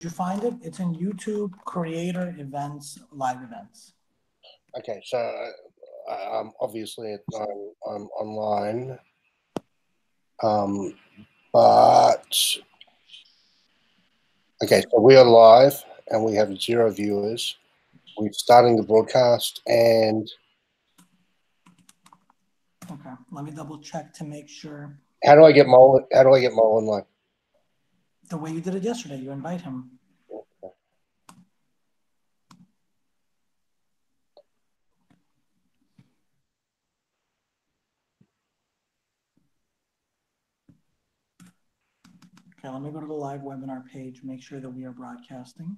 you find it? It's in YouTube, Creator Events, Live Events. Okay, so obviously I'm online, but okay, so we are live and we have 0 viewers. We're starting the broadcast and okay, let me double check to make sure. How do I get Mole online? The way you did it yesterday, you invite him. Okay, let me go to the live webinar page, make sure that we are broadcasting.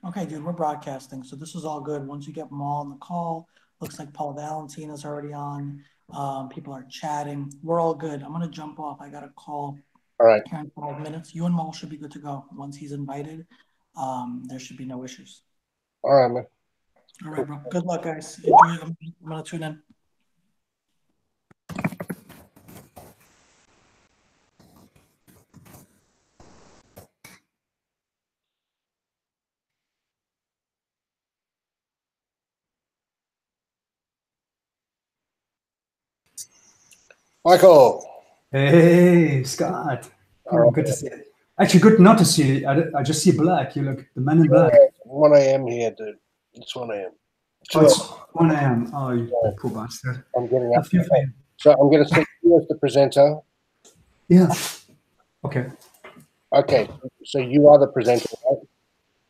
Okay, dude, we're broadcasting, so this is all good. Once you get them all on the call, looks like Paul Valentina's already on. People are chatting. We're all good. I'm gonna jump off. I got a call. All right. Here in 5 minutes. You and Maul should be good to go. Once he's invited, there should be no issues. All right, man. All right, bro. Good luck, guys. Enjoy. I'm gonna tune in. Michael. Hey, Scott. Oh, good to see you. Actually, good not to see you. I just see black. You look the man in black. 1 a.m. here, dude. It's 1 a.m. Oh, it's 1 a.m. Oh, you poor bastard. I'm getting up. Okay. So I'm going to set you as the presenter. Yeah. Okay. Okay. So you are the presenter, right?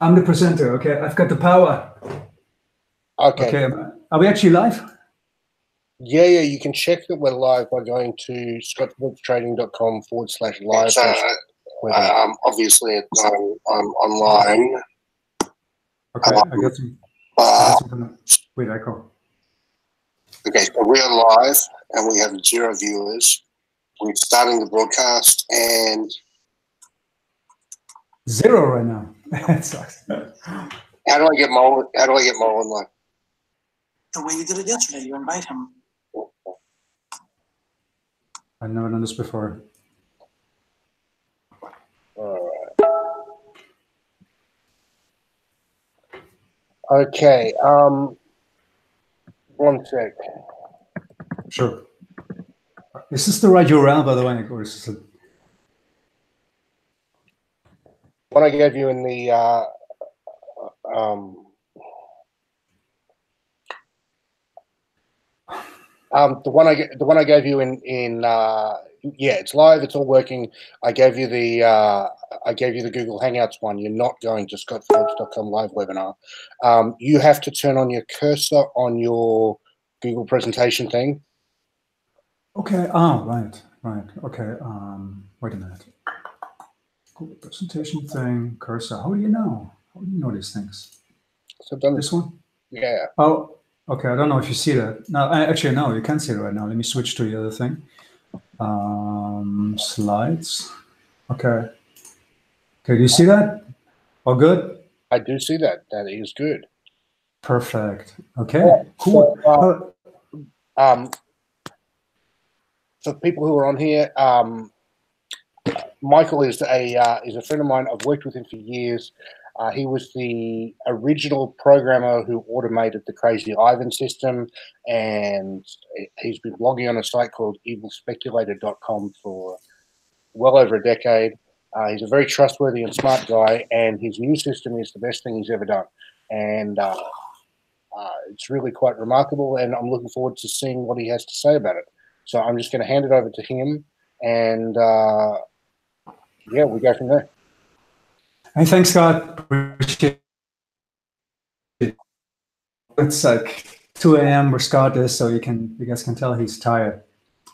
I'm the presenter. Okay. I've got the power. Okay. Are we actually live? Yeah. You can check that we're live by going to scottphillipstrading.com/live. So, obviously, I'm online. Okay, I got some. Wait, I call. Okay, so we are live and we have 0 viewers. We're starting the broadcast and 0 right now. That sucks. How do I get Mole online? The way you did it yesterday, you invite him. I've never done this before. All right. Okay. 1 sec. Sure. Is this the right URL, by the way, or is this What I gave you in the the one I gave you in yeah, it's live, it's all working. I gave you the Google Hangouts one. You're not going to scottphillips.com live webinar. You have to turn on your cursor on your Google presentation thing. Okay. Oh, right. Okay. Wait a minute. Google presentation thing, cursor. How do you know? How do you know these things? So I've done this one? Yeah. Oh, okay. I don't know if you see that. No, actually, no, you can't see it right now. Let me switch to the other thing. Slides. Okay. Okay, do you see that? All good? I do see that. That is good. Perfect. Okay, cool. For people who are on here, Michael is a friend of mine. I've worked with him for years. He was the original programmer who automated the Crazy Ivan system, and he's been blogging on a site called evilspeculator.com for well over a decade. He's a very trustworthy and smart guy, and his new system is the best thing he's ever done. And it's really quite remarkable, and I'm looking forward to seeing what he has to say about it. So I'm just going to hand it over to him, and yeah, we go from there. Hey, thanks, Scott. Appreciate it. It's like 2 a.m. where Scott is, so you guys can tell he's tired.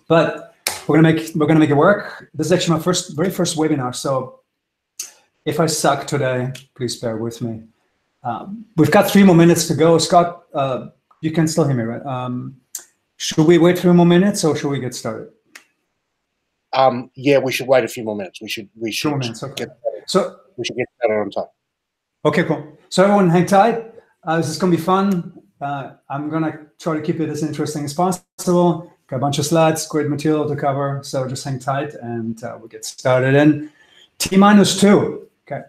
But we're gonna make it work. This is actually my very first webinar, so if I suck today, please bear with me. We've got 3 more minutes to go. Scott, you can still hear me, right? Should we wait 3 more minutes, or should we get started? Yeah, we should wait a few more minutes. We should. 2 more minutes. Okay. We should get started on time. Okay, cool. So everyone, hang tight. This is gonna be fun. I'm gonna try to keep it as interesting as possible. got a bunch of slides, great material to cover. So just hang tight, and we'll get started in T-2. Okay.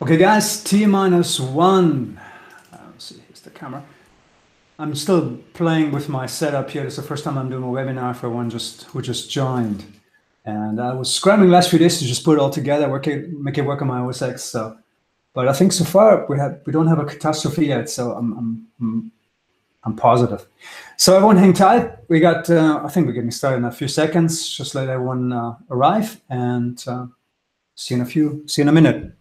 Okay, guys, T-1. Let's see, here's the camera. I'm still playing with my setup here. This is the first time I'm doing a webinar for one who just joined. And I was scrambling last few days to just put it all together, make it work on my OS X. So, but I think so far we don't have a catastrophe yet. So I'm positive. So everyone, hang tight. We got I think we're getting started in a few seconds. Just let everyone arrive, and see you in a minute.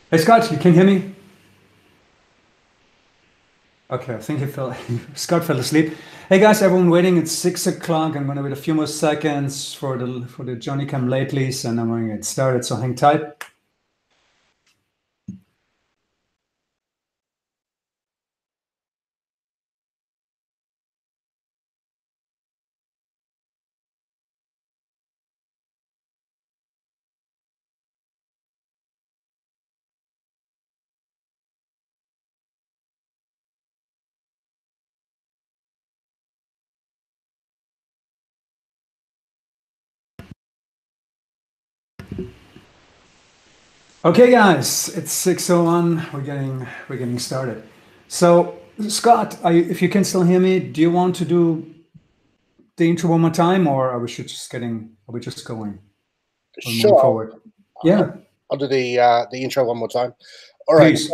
Hey, Scott, you can hear me? Okay, I think Scott fell asleep. Hey guys, everyone waiting, it's 6 o'clock. I'm gonna wait a few more seconds for the Johnny come latelys, and I'm gonna get started, so hang tight. Okay, guys, it's 6:01. We're getting started. So, Scott, if you can still hear me, do you want to do the intro one more time, or are we just going? Sure. Forward? Yeah. I'll do the intro one more time. All right. Please.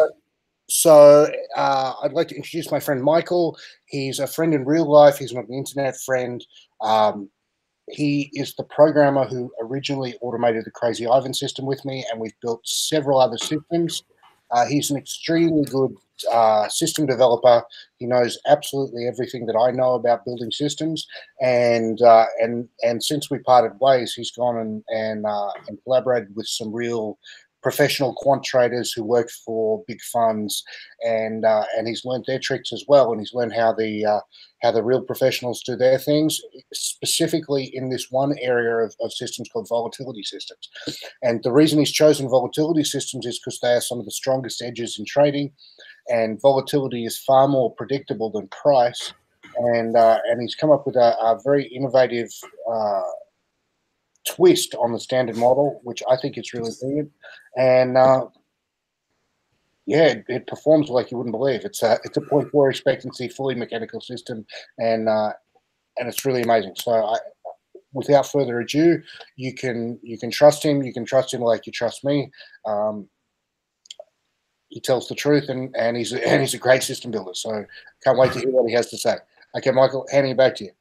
So I'd like to introduce my friend Michael. He's a friend in real life. He's not an internet friend. He is the programmer who originally automated the Crazy Ivan system with me, and we've built several other systems. He's an extremely good system developer. He knows absolutely everything that I know about building systems, and since we parted ways, he's gone and collaborated with some real professional quant traders who work for big funds, and he's learned their tricks as well, and he's learned how the real professionals do their things, specifically in this one area of systems called volatility systems. And the reason he's chosen volatility systems is because they are some of the strongest edges in trading, and volatility is far more predictable than price. And he's come up with a very innovative twist on the standard model, which I think is really brilliant. And yeah, it performs like you wouldn't believe. It's a 0.4 expectancy, fully mechanical system, and it's really amazing. So without further ado, you can trust him. You can trust him like you trust me. He tells the truth, and he's a great system builder. So can't wait to hear what he has to say. Okay, Michael, handing it back to you.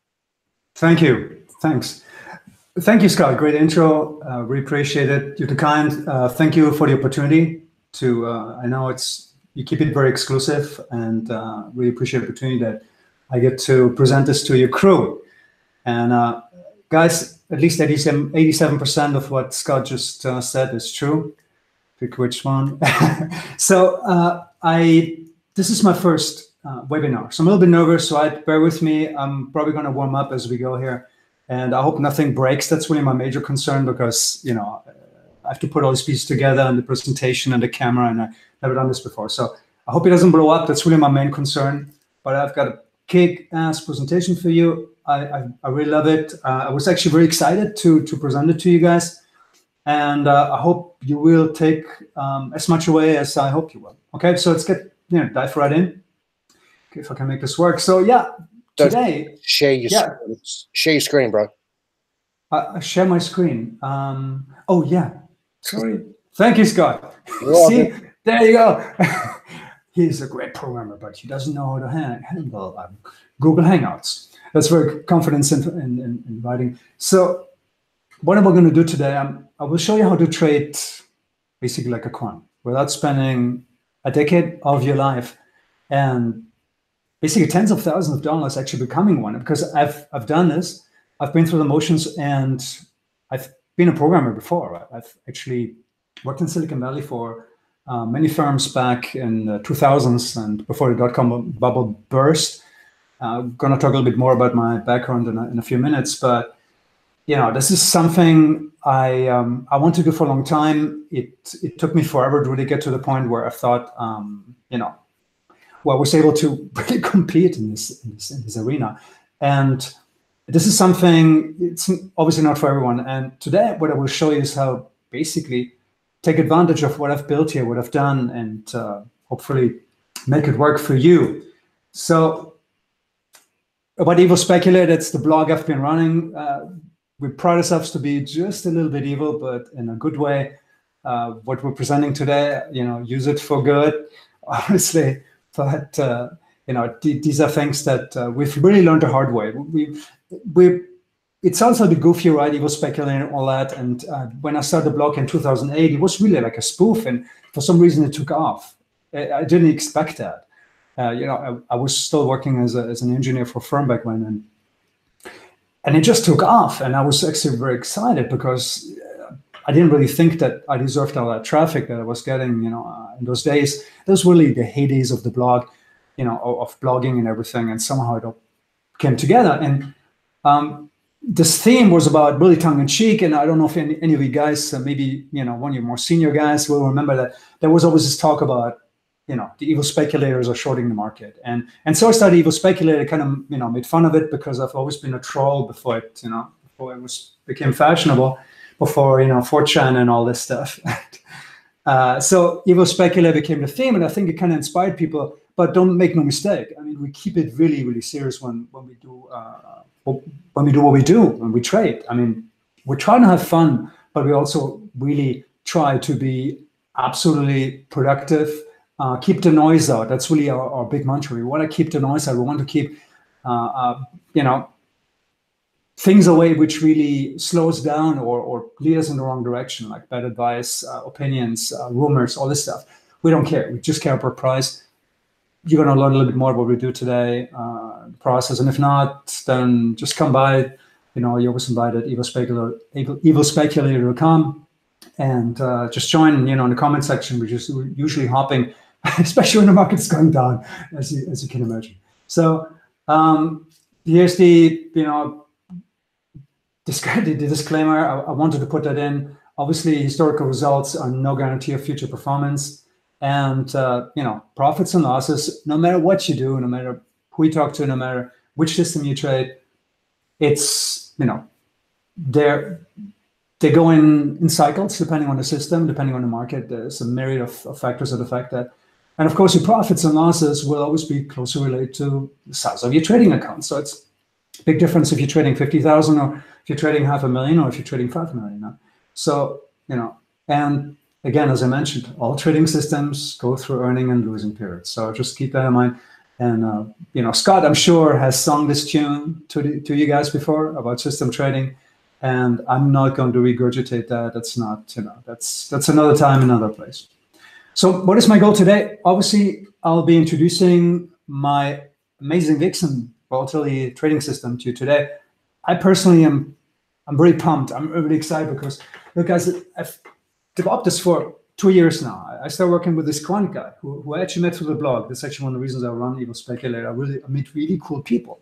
Thank you. Thanks. Thank you, Scott. Great intro. Really appreciate it. You're too kind. Thank you for the opportunity to. I know you keep it very exclusive, and really appreciate the opportunity that I get to present this to your crew. And guys, at least 87% of what Scott just said is true. pick which one. So this is my first webinar, so I'm a little bit nervous, so bear with me. I'm probably going to warm up as we go here, and I hope nothing breaks. That's really my major concern, because I have to put all these pieces together, and the presentation and the camera, and I've never done this before. So I hope it doesn't blow up. That's really my main concern. But I've got a kick-ass presentation for you. I really love it. I was actually very excited to present it to you guys. And I hope you will take as much away as I hope you will. Okay, so let's dive right in. Okay, if I can make this work. So yeah, today. Share your screen, bro. Share my screen. Oh yeah, sorry. Thank you, Scott. See, there you go. He's a great programmer, but he doesn't know how to handle Google Hangouts. That's very confidence in writing. So what am I going to do today? I will show you how to trade basically like a coin without spending a decade of your life and basically tens of thousands of dollars actually becoming one. Because I've done this, I've been through the motions, and I've been a programmer before. Right? I've actually worked in Silicon Valley for many firms back in the 2000s and before the dot-com bubble burst. I'm going to talk a little bit more about my background in a few minutes, but this is something I want to do for a long time. It took me forever to really get to the point where I thought, I was able to really compete in this arena. And this is something, it's obviously not for everyone. And today, what I will show you is how basically take advantage of what I've built here, what I've done, and hopefully make it work for you. So about Evil Speculator, it's the blog I've been running. We pride ourselves to be just a little bit evil, but in a good way. What we're presenting today, use it for good, honestly. But these are things that we've really learned the hard way. It sounds a bit goofy, right? Evil Speculator and all that. And when I started the blog in 2008, it was really like a spoof, and for some reason it took off. I didn't expect that. I was still working as an engineer for a firm back when, and it just took off. And I was actually very excited because I didn't really think that I deserved all that traffic that I was getting, in those days. Those were really the heydays of the blog, of blogging and everything. And somehow it all came together. And this theme was about really tongue-in-cheek. And I don't know if any of you guys, maybe, one of your more senior guys will remember that there was always this talk about, the evil speculators are shorting the market. And so I started Evil Speculator, kind of, made fun of it because I've always been a troll before it, before it became fashionable, before, 4chan and all this stuff. So Evil Speculator became the theme, and I think it kind of inspired people, but don't make no mistake. I mean, we keep it really, really serious when we do what we do, when we trade. I mean, we're trying to have fun, but we also really try to be absolutely productive. Keep the noise out. That's really our big mantra. We want to keep the noise out. We want to keep, things away which really slows down or lead us in the wrong direction, like bad advice, opinions, rumors, all this stuff. We don't care. We just care about price. You're going to learn a little bit more about what we do today, the process. And if not, then just come by. You're always invited, evilspeculator.com, and just join, in the comment section. We're usually hopping, especially when the market's going down, as you can imagine. So here's the, the disclaimer. I wanted to put that in. Obviously, historical results are no guarantee of future performance. And, profits and losses, no matter what you do, no matter who you talk to, no matter which system you trade, it's, they go in cycles depending on the system, depending on the market. There's a myriad of factors that affect that. And of course, your profits and losses will always be closely related to the size of your trading account. So it's a big difference if you're trading 50,000 or if you're trading 500,000 or if you're trading 5 million. So, and again, as I mentioned, all trading systems go through earning and losing periods. So just keep that in mind. And, Scott, I'm sure, has sung this tune to you guys before about system trading. And I'm not going to regurgitate that. That's not, that's another time, another place. So what is my goal today? Obviously, I'll be introducing my amazing Vixen volatility trading system to you today. I personally I'm really pumped. I'm really excited because, look, guys, I've developed this for 2 years now. I started working with this quant guy who I actually met through the blog. That's actually one of the reasons I run Evil Speculator. I meet really cool people.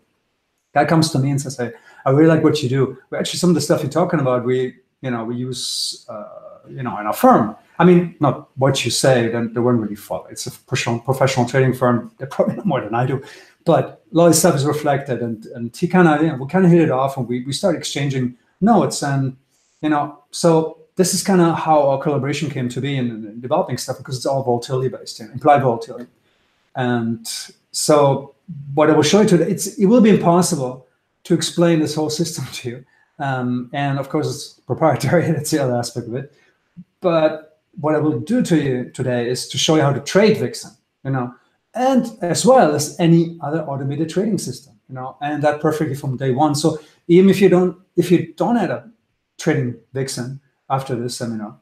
Guy comes to me and says, "Hey, I really like what you do. Well, actually, some of the stuff you're talking about, we use, in our firm. I mean, not what you say, then they won't really follow. It's a professional trading firm. They probably know more than I do, but a lot of stuff is reflected." And he kind of, we kind of hit it off, and we started exchanging notes, and so this is kind of how our collaboration came to be in developing stuff, because it's all volatility based, implied volatility. And so what I will show you today, it will be impossible to explain this whole system to you. And of course, it's proprietary, that's the other aspect of it. But what I will do to you today is to show you how to trade Vixen, and as well as any other automated trading system, and that perfectly from day one. So even if you don't end up trading Vixen after this seminar,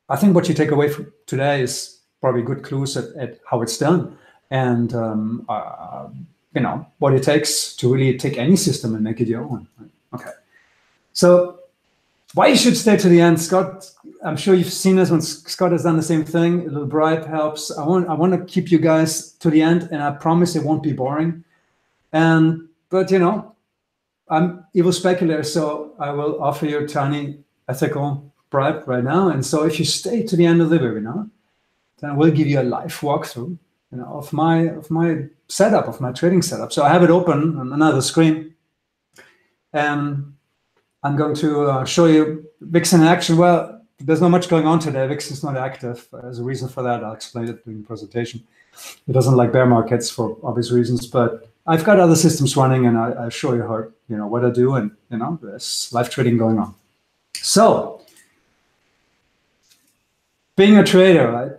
I think what you take away from today is probably good clues at how it's done, and what it takes to really take any system and make it your own. Okay, so why you should stay to the end, Scott? I'm sure you've seen this when Scott has done the same thing. A little bribe helps. I want to keep you guys to the end, and I promise it won't be boring. But I'm Evil Speculator, so I will offer you a tiny ethical bribe right now. And so if you stay to the end of the webinar, then I will give you a live walkthrough, of my setup, of my trading setup. So I have it open on another screen, and I'm going to show you Vixen in action. Well, there's not much going on today. Vixen is not active. There's a reason for that. I'll explain it during the presentation. It doesn't like bear markets for obvious reasons, but I've got other systems running, and I'll show you how, what I do, and there's live trading going on. So, being a trader, right?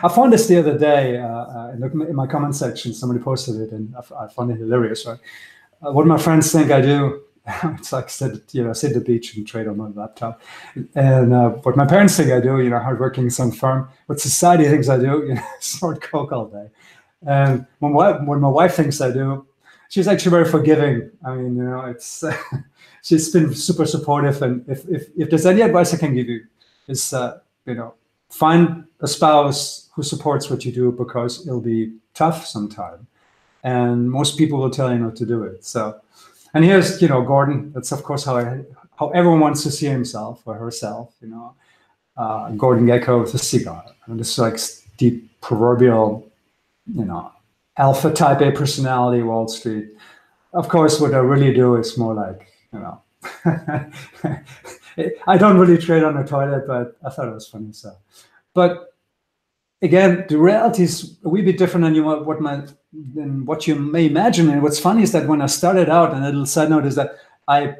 I found this the other day in my comment section. Somebody posted it, and I found it hilarious, right? What my friends think I do, it's like sit at the beach and trade on my laptop. And what my parents think I do, hardworking in some firm. What society thinks I do, snort coke all day. And what my wife thinks I do, she's actually very forgiving. I mean, it's she's been super supportive. And if there's any advice I can give you, is find a spouse who supports what you do, because it'll be tough sometime, and most people will tell you not to do it. So, and here's Gordon. That's of course how everyone wants to see himself or herself. Gordon Gekko with a cigar, and this is like deep proverbial, alpha type A personality, Wall Street. Of course, what I really do is more like, I don't really trade on the toilet, but I thought it was funny. So, but again, the reality is a wee bit different than what you may imagine. And what's funny is that when I started out, and a little side note is that I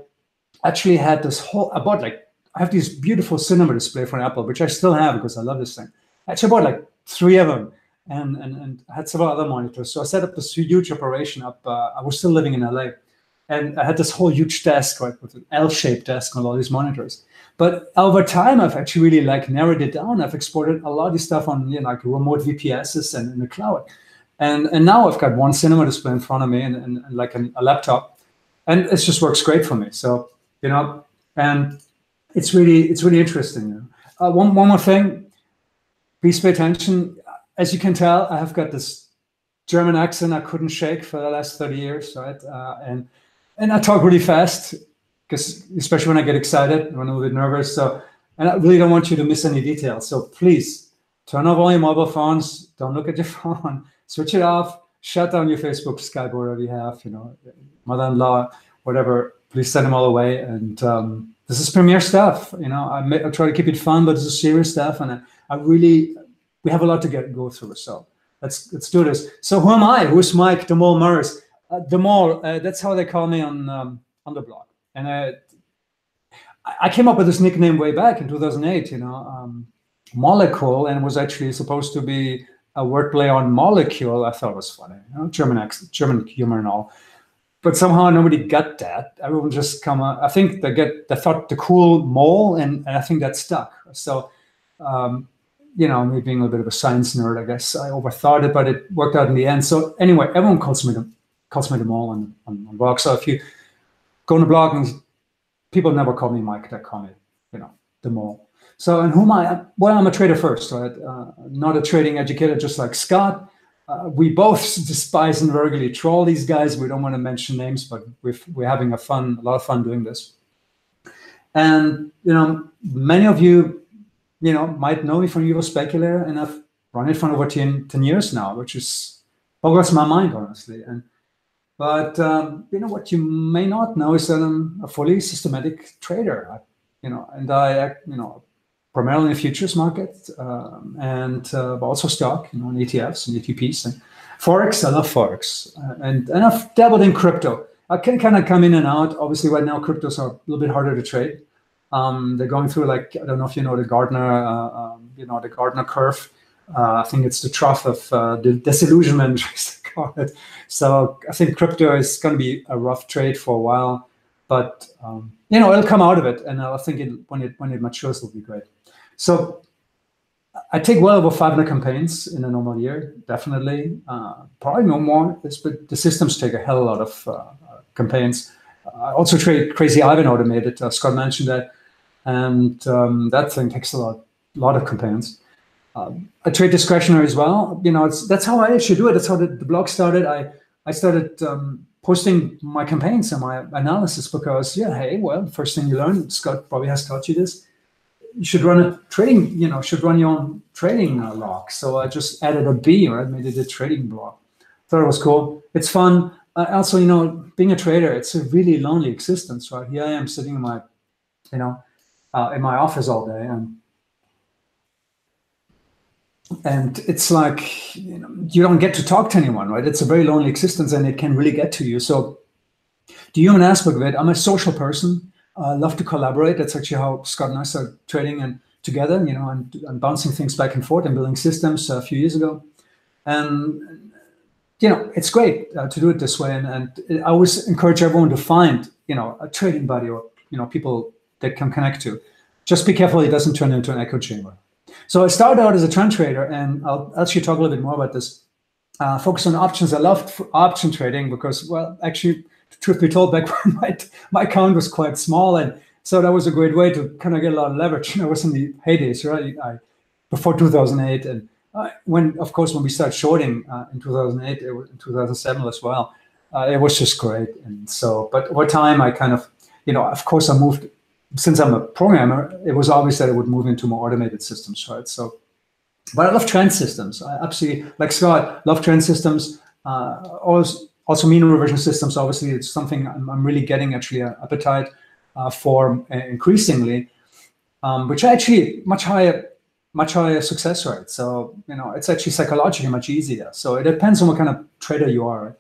actually had I have this beautiful cinema display from Apple, which I still have because I love this thing. I actually bought like 3 of them, and I had several other monitors. So I set up this huge operation up. I was still living in LA. And I had this whole huge desk, right, with an L-shaped desk on all these monitors. But over time, I've actually really narrowed it down. I've exported a lot of this stuff on like remote VPSs and in the cloud. And now I've got one cinema display in front of me and like a laptop, and it just works great for me. So and it's really interesting. One more thing, please pay attention. As you can tell, I have got this German accent I couldn't shake for the last 30 years, right? And I talk really fast, because especially when I get excited, when I'm a little bit nervous. So, and I really don't want you to miss any details. So please turn off all your mobile phones. Don't look at your phone. Switch it off. Shut down your Facebook, Skype, whatever you have. Mother-in-law, whatever. Please send them all away. And this is premiere stuff. I try to keep it fun, but this is serious stuff, and we have a lot to go through. So let's do this. So who am I? Who's Mike the Mole Murs? The Mole, that's how they call me on the blog. And I came up with this nickname way back in 2008, Molecule, and it was actually supposed to be a wordplay on molecule. I thought it was funny, German accent, German humor and all. But somehow nobody got that. Everyone just I think they thought the cool mole, and I think that stuck. So, me being a bit of a science nerd, I guess I overthought it, but it worked out in the end. So anyway, everyone calls me the Mole on blog. So if you go on the blog, and people never call me Mike, they call me, the Mole. So, and well, I'm a trader first, right? Not a trading educator, just like Scott. We both despise and regularly troll these guys. We don't want to mention names, but we're having a lot of fun doing this. And, many of you, might know me from Euro Speculator, and I've run it for over 10 years now, which is boggles my mind, honestly. But what you may not know is that I'm a fully systematic trader, and I primarily in the futures market, and also stock, and ETFs and ETPs and Forex. I love Forex, and I've dabbled in crypto. I can kind of come in and out. Obviously, right now cryptos are a little bit harder to trade. They're going through, like, I don't know if you know the Gardner curve. I think it's the trough of the disillusionment, as they call it. So I think crypto is going to be a rough trade for a while, but it'll come out of it, and I think when it matures, it'll be great. So I take well over 500 campaigns in a normal year, definitely. Probably no more, but the systems take a hell of a lot of campaigns. I also trade Crazy Ivan automated. Scott mentioned that, and that thing takes a lot of campaigns. I trade discretionary as well. That's how I actually do it. That's how the blog started. I started posting my campaigns and my analysis because, first thing you learn, Scott probably has taught you this, you should run a trading, should run your own trading log. So I just added a B, right? Made it a trading blog. Thought it was cool. It's fun. Also, being a trader, it's a really lonely existence, right? Here I am sitting in my, in my office all day, and it's like, you don't get to talk to anyone, right? It's a very lonely existence, and it can really get to you. So the human aspect of it, I'm a social person. I love to collaborate. That's actually how Scott and I started trading and together, and bouncing things back and forth and building systems a few years ago. And, it's great to do it this way. And I always encourage everyone to find, a trading buddy or, people they can connect to. Just be careful it doesn't turn into an echo chamber. So I started out as a trend trader, and I'll actually talk a little bit more about this. Focus on options. I loved option trading because, well, actually, truth be told, back when my account was quite small, and so that was a great way to kind of get a lot of leverage. It was in the heydays, right? Before 2008, and when we started shorting in 2008, in 2007 as well, it was just great. And so, but over time, I kind of, of course, I moved. Since I'm a programmer, it was obvious that it would move into more automated systems, right? So, but I love trend systems. I absolutely, like Scott, love trend systems. Also mean reversion systems. Obviously, it's something I'm really getting actually an appetite for increasingly, which are actually much higher success rate. So it's actually psychologically much easier. So it depends on what kind of trader you are.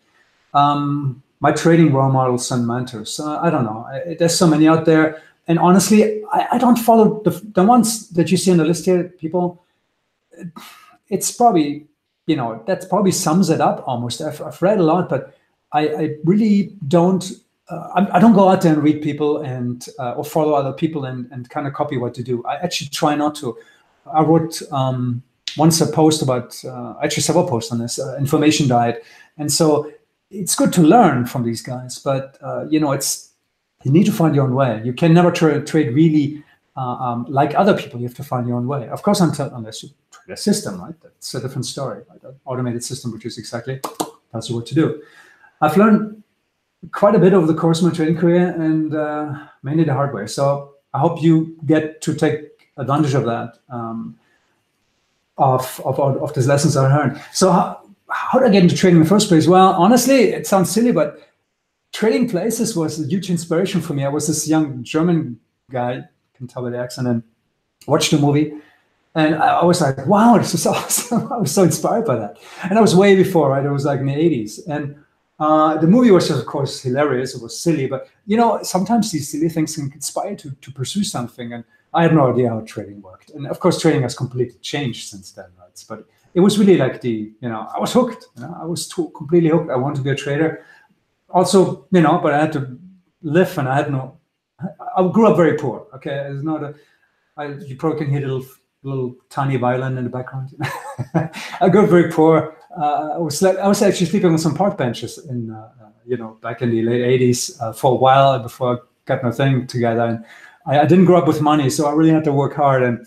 My trading role models and mentors. I don't know. There's so many out there. And honestly, I don't follow the ones that you see on the list here, people. It's probably, that probably sums it up almost. I've read a lot, but I really don't, I don't go out there and read people and or follow other people and kind of copy what to do. I actually try not to. I wrote once a post about, actually several posts on this, information diet. And so it's good to learn from these guys, but you need to find your own way. You can never trade really like other people. You have to find your own way. Of course, unless you trade a system, right? That's a different story. Right? An automated system, which is exactly tells you what to do. I've learned quite a bit over the course of my trading career, and mainly the hard way. So I hope you get to take advantage of that, of these lessons I learned. So how did I get into trading in the first place? Well, honestly, it sounds silly, but Trading Places was a huge inspiration for me. I was this young German guy, you can tell by the accent, and watched the movie. And I was like, wow, this is awesome. I was so inspired by that. And that was way before, right? It was like in the 80s. And the movie was just, of course, hilarious. It was silly. But, sometimes these silly things can inspire you to pursue something. And I had no idea how trading worked. And, of course, trading has completely changed since then, right? But it was really like I was hooked. I was completely hooked. I wanted to be a trader. Also, but I had to live, and I had I grew up very poor. Okay, it's not you probably can hear little tiny violin in the background. I grew up very poor. I was actually sleeping on some park benches in back in the late 80s for a while before I got my thing together. And I didn't grow up with money, so I really had to work hard. And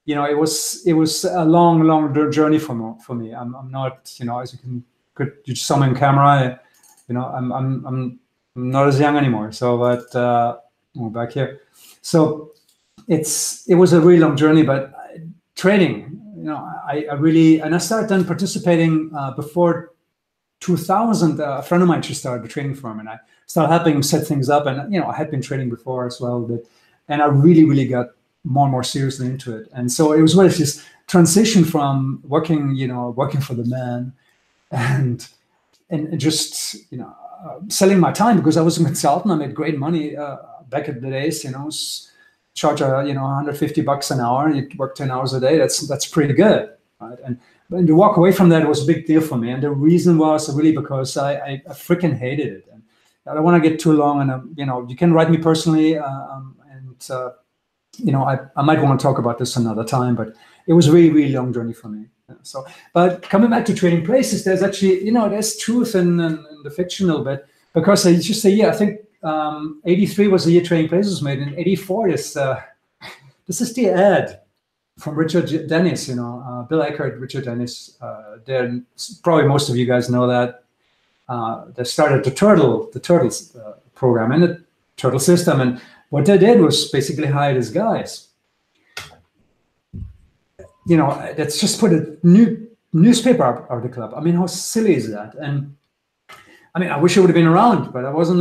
it was a long journey for me. I'm not, as you saw me on camera. I'm not as young anymore. So, but back here, so it was a really long journey. But trading, I really, and I started then participating before 2000. A friend of mine just started a trading firm, and I started helping him set things up. And I had been trading before as well, and I really got more and more seriously into it. And so it was really this transition from working for the man, and just selling my time, because I was a consultant. I made great money back in the days. Charge $150 an hour. You work 10 hours a day. That's pretty good, right? And to walk away from that was a big deal for me. And the reason was really because I freaking hated it. And I don't want to get too long. And you can write me personally, I might want to talk about this another time. But it was a really long journey for me. So, but coming back to trading places, there's actually, there's truth in the fictional bit, because I just say, I think 83 was the year Trading Places was made, and 84 is this is the ad from Richard Dennis, Bill Eckert, Richard Dennis. Probably most of you guys know that. They started the Turtles program and the Turtle system, and what they did was basically hire these guys. Let's just put a new newspaper article up. I mean, how silly is that? And I mean, I wish I would have been around, but I wasn't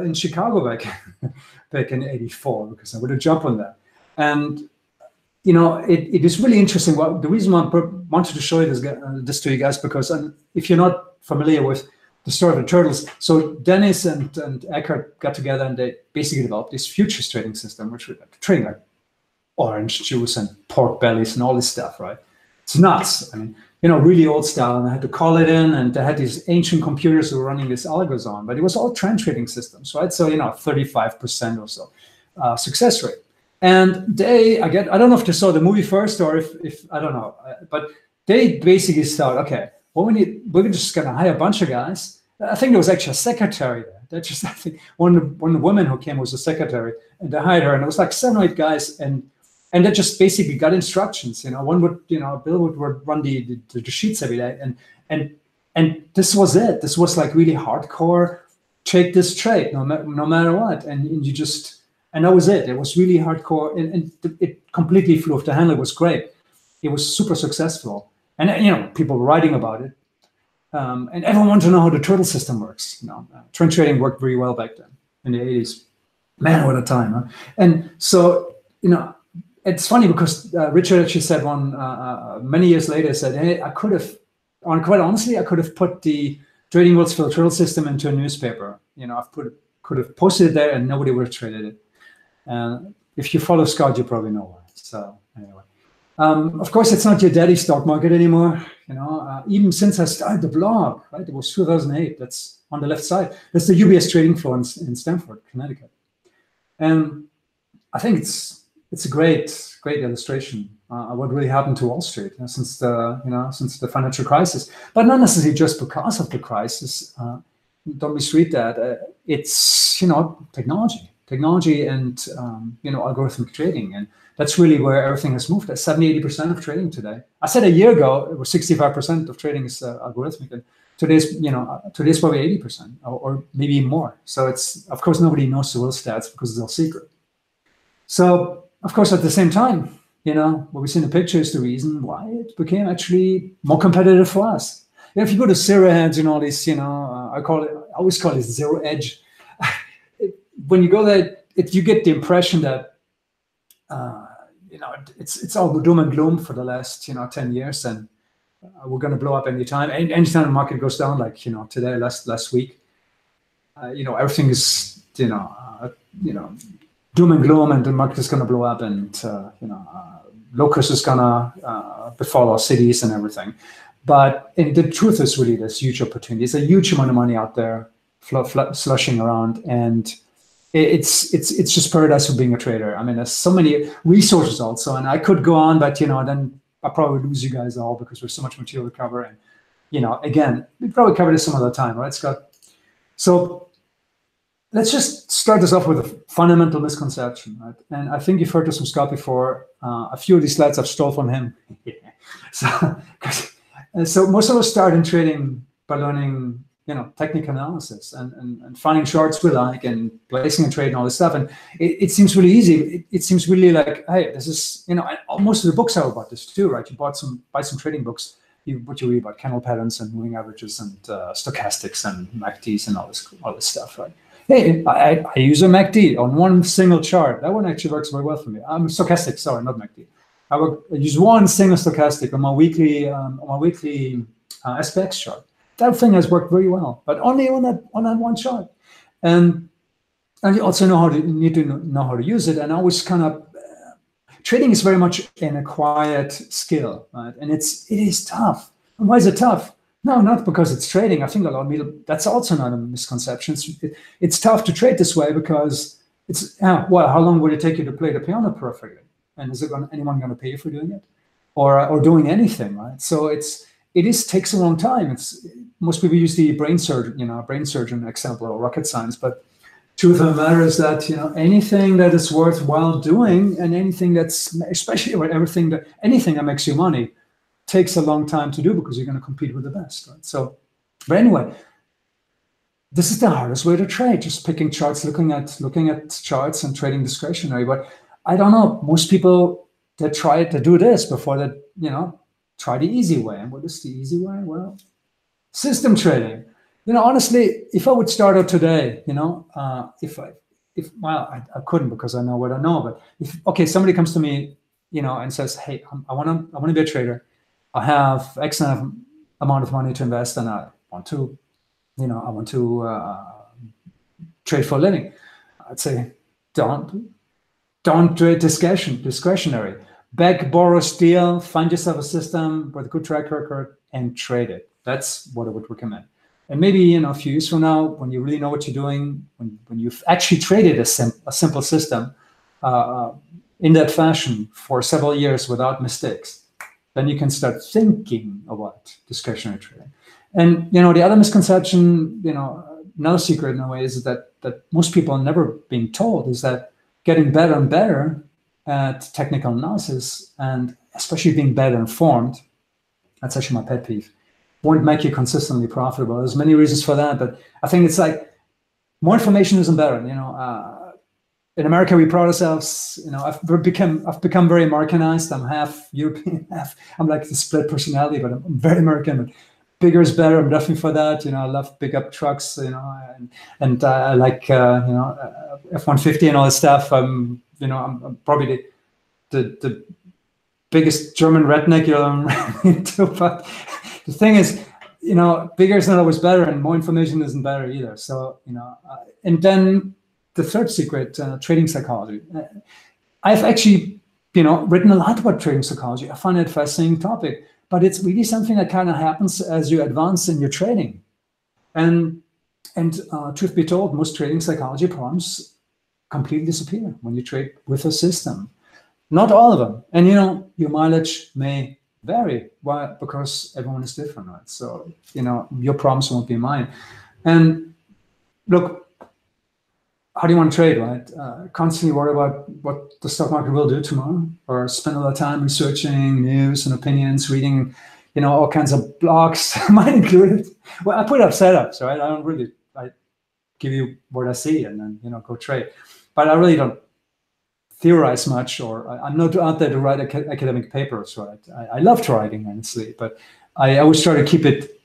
in Chicago back in '84, because I would have jumped on that. And it is really interesting. Well, the reason why I wanted to show you this to you guys, because if you're not familiar with the story of the Turtles, so Dennis and Eckert got together and they basically developed this futures trading system, which was trading like orange juice and pork bellies and all this stuff, right? It's nuts. I mean, really old style, and I had to call it in, and they had these ancient computers who were running this algos on, but it was all trend trading systems, right? So, 35% or so success rate. And I don't know if they saw the movie first or if I don't know, but they basically thought, okay, we're just gonna hire a bunch of guys. I think there was actually a secretary there. I think one of the women who came was a secretary, and they hired her, and it was like 7 or 8 guys, and they just basically got instructions. One would, Bill would run the sheets every day, and this was it. This was like really hardcore. Take this trade, no matter what, and you just, and that was it. It was really hardcore, and it completely flew off the handle. It was great. It was super successful, and people were writing about it, and everyone wanted to know how the turtle system works. Trend trading worked very well back then in the '80s. Man, what a time! Huh? And so, it's funny because Richard actually said many years later, said, hey, quite honestly, I could have put the Trading Worlds for the Turtle system into a newspaper. Could have posted it there and nobody would have traded it. And if you follow Scott, you probably know why. So anyway, of course, it's not your daddy's stock market anymore. Even since I started the blog, right? It was 2008. That's on the left side. That's the UBS trading floor in Stamford, Connecticut. And I think it's a great illustration of what really happened to Wall Street since the financial crisis, but not necessarily just because of the crisis. Don't misread that. It's technology, and algorithmic trading, and that's really where everything has moved. 70-80% of trading today. I said a year ago it was 65% of trading is algorithmic, and today's probably 80% or maybe more. So it's, of course, nobody knows the real stats because it's all secret. So, of course, at the same time, what we see in the picture is the reason why it became actually more competitive for us. If you go to zero hedge and all this, I always call it zero edge. When you go there, you get the impression that, it's all doom and gloom for the last, 10 years, and we're going to blow up anytime. Anytime the market goes down, like, today, last week, everything is, doom and gloom, and the market is going to blow up, and locust is going to befall our cities and everything. But the truth is really there's huge opportunities, a huge amount of money out there slushing around, and it's just paradise for being a trader. I mean, there's so many resources also, and I could go on, but then I probably lose you guys all because there's so much material to cover, and again, we probably cover this some other time, right, Scott? So let's just start this off with a fundamental misconception, right? And I think you've heard this from Scott before. A few of these slides I've stole from him. So most of us start in trading by learning, technical analysis and finding charts we like and placing a trade and all this stuff. And it seems really easy. It seems really like, hey, this is, and most of the books are about this too, right? You buy some trading books. What you read about candle patterns and moving averages and stochastics and MACDs and all this stuff, right? Hey, I use a MACD on one single chart. That one actually works very well for me. I'm stochastic, sorry, not MACD. I use one single stochastic on my weekly SPX chart. That thing has worked very well, but only on that one chart. And you also need to know how to use it. And I always kind of trading is very much an acquired skill, right? And it is tough. And why is it tough? No, not because it's trading. I think a lot of people, that's also not a misconception. It's tough to trade this way because how long would it take you to play the piano perfectly? And is anyone going to pay you for doing it, or doing anything, right? So it takes a long time. Most people use the brain surgeon example or rocket science, but truth of the matter is that anything that is worthwhile doing, and anything anything that makes you money, takes a long time to do because you're going to compete with the best, right? So, but anyway, this is the hardest way to trade, just picking charts, looking at charts and trading discretionary. But I don't know, most people that try to do this before that, try the easy way. And what is the easy way? Well, system trading. Honestly, if I would start out today, I couldn't because I know what I know. But if somebody comes to me, and says, hey, I want to be a trader. I have X amount of money to invest, and I want to trade for a living. I'd say, don't trade discretionary. Beg, borrow, steal. Find yourself a system with a good track record and trade it. That's what I would recommend. And maybe a few years from now, when you really know what you're doing, when you've actually traded a simple system in that fashion for several years without mistakes, then you can start thinking about discretionary trading. And the other misconception, another secret in a way, is that most people are never being told is that getting better and better at technical analysis, and especially being better informed, that's actually my pet peeve, won't make you consistently profitable. There's many reasons for that, but I think it's like more information isn't better. In America, we pride ourselves. I've become very Americanized. I'm half European, I'm like the split personality, but I'm very American. But bigger is better. I'm definitely for that. I love big up trucks. And I like F-150 and all this stuff. I'm probably the biggest German redneck you'll run into. But the thing is, bigger is not always better, and more information isn't better either. So and then the third secret, trading psychology. I've actually, written a lot about trading psychology. I find it a fascinating topic, but it's really something that kind of happens as you advance in your trading. And truth be told, most trading psychology problems completely disappear when you trade with a system. Not all of them. And your mileage may vary. Why? Because everyone is different, right? So, your problems won't be mine. And look, how do you want to trade, right? Constantly worry about what the stock market will do tomorrow, or spend a lot of time researching news and opinions, reading, all kinds of blogs, mine included. Well, I put up setups, right? I give you what I see and then, go trade. But I really don't theorize much, or I'm not out there to write academic papers, right? I love writing, honestly, but I always try to keep it,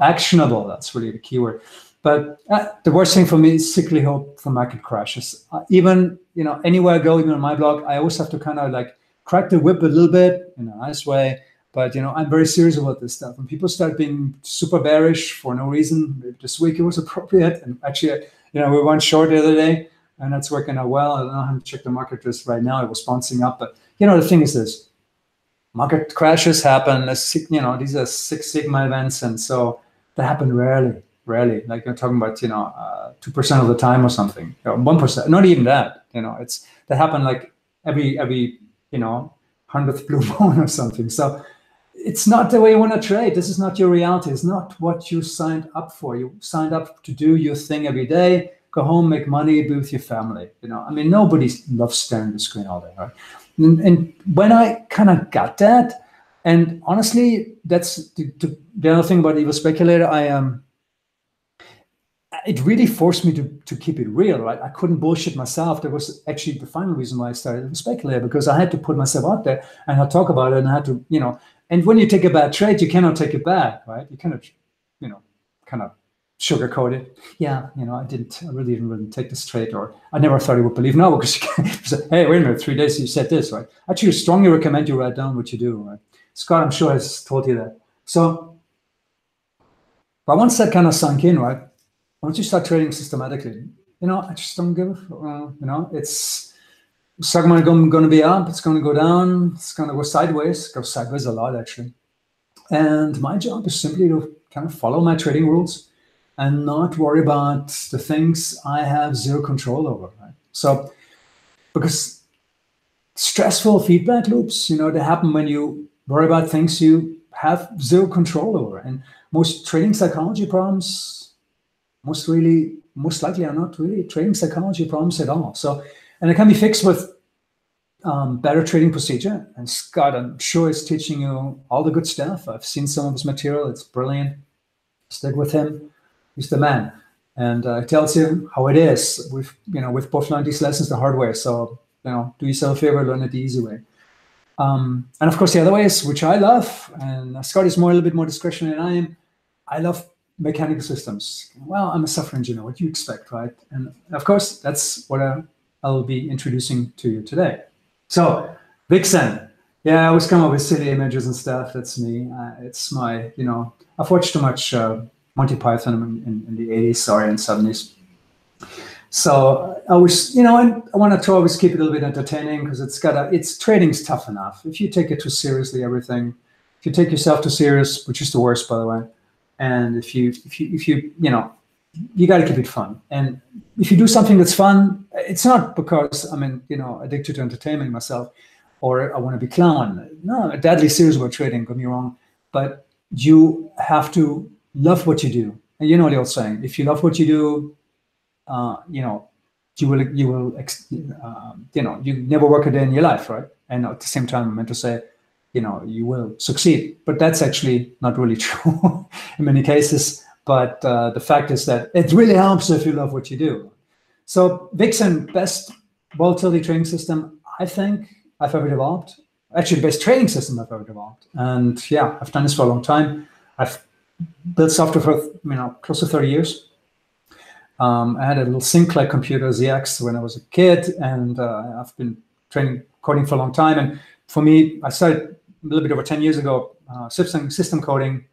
actionable. That's really the keyword. But the worst thing for me is sickly hope for market crashes. Even, anywhere I go, even on my blog, I always have to kind of like crack the whip a little bit in a nice way. But, I'm very serious about this stuff. When people start being super bearish for no reason, maybe this week it was appropriate. And actually, we went short the other day, and that's working out well. I don't know how to check the market just right now. It was bouncing up. But, the thing is this. Market crashes happen. These are Six Sigma events. And so they happen rarely. Like you're talking about, 2% of the time or something, 1%, not even that, that happen like every 100th blue moon or something. So it's not the way you want to trade. This is not your reality. It's not what you signed up for. You signed up to do your thing every day, go home, make money, be with your family. I mean, nobody loves staring at the screen all day, right? And when I kind of got that, and honestly, that's the other thing about Evil Speculator. It really forced me to keep it real, right? I couldn't bullshit myself. That was actually the final reason why I started Evil Speculator, because I had to put myself out there and I talk about it, and I had to, and when you take a bad trade, you cannot take it back, right? You cannot, kind of sugarcoat it. Yeah, I really didn't take this trade, or I never thought he would believe. No, because you say, hey, wait a minute, 3 days you said this, right? Actually, I strongly recommend you write down what you do, right? Scott, I'm sure, has told you that. So, but once that kind of sunk in, right? Once you start trading systematically, I just don't give it's going to be up, it's going to go down, it's going to go sideways. It goes sideways a lot, actually. And my job is simply to kind of follow my trading rules and not worry about the things I have zero control over, right? So, because stressful feedback loops, they happen when you worry about things you have zero control over. And most trading psychology problems, most likely are not really trading psychology problems at all. So, and it can be fixed with better trading procedure. And Scott, I'm sure, is teaching you all the good stuff. I've seen some of his material. It's brilliant. Stick with him. He's the man. And he tells you how it is. We've both learned these lessons the hard way. So, do yourself a favor, learn it the easy way. And of course, the other ways, which I love, and Scott is a little bit more discretionary than I am, I love mechanical systems. Well, I'm a software engineer. What do you expect, right? And of course, that's what I'll be introducing to you today. So, Vixen. Yeah, I always come up with silly images and stuff. That's me. It's my, I've watched too much Monty Python in the 80s, and 70s. So I was, I want to always keep it a little bit entertaining, because it's trading's tough enough. If you take it too seriously, everything, if you take yourself too serious, which is the worst, by the way, and if you you got to keep it fun. And if you do something that's fun, it's not because I'm addicted to entertainment myself, or I want to be clown. No, I'm deadly serious about trading, don't get me wrong. But you have to love what you do. And you know the old saying, if you love what you do, you never work a day in your life, right? And at the same time, I meant to say, you will succeed. But that's actually not really true in many cases. But the fact is that it really helps if you love what you do. So Vixen, best volatility trading system I think I've ever developed. Actually, the best trading system I've ever developed. And yeah, I've done this for a long time. I've built software for close to 30 years. I had a little Sinclair computer, ZX, when I was a kid, and I've been coding for a long time. And for me, I started a little bit over 10 years ago, system coding.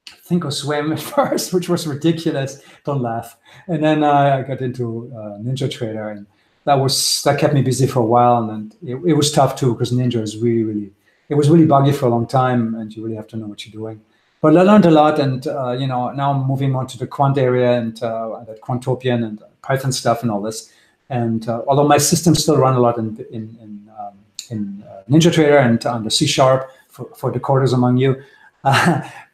I think I swam at first, which was ridiculous. Don't laugh. And then I got into NinjaTrader, and that kept me busy for a while. And it was tough too, because Ninja is it was really buggy for a long time, and you really have to know what you're doing. But I learned a lot, and now I'm moving on to the quant area and that Quantopian and Python stuff and all this. And although my systems still run a lot in NinjaTrader and on the C# for the coders among you,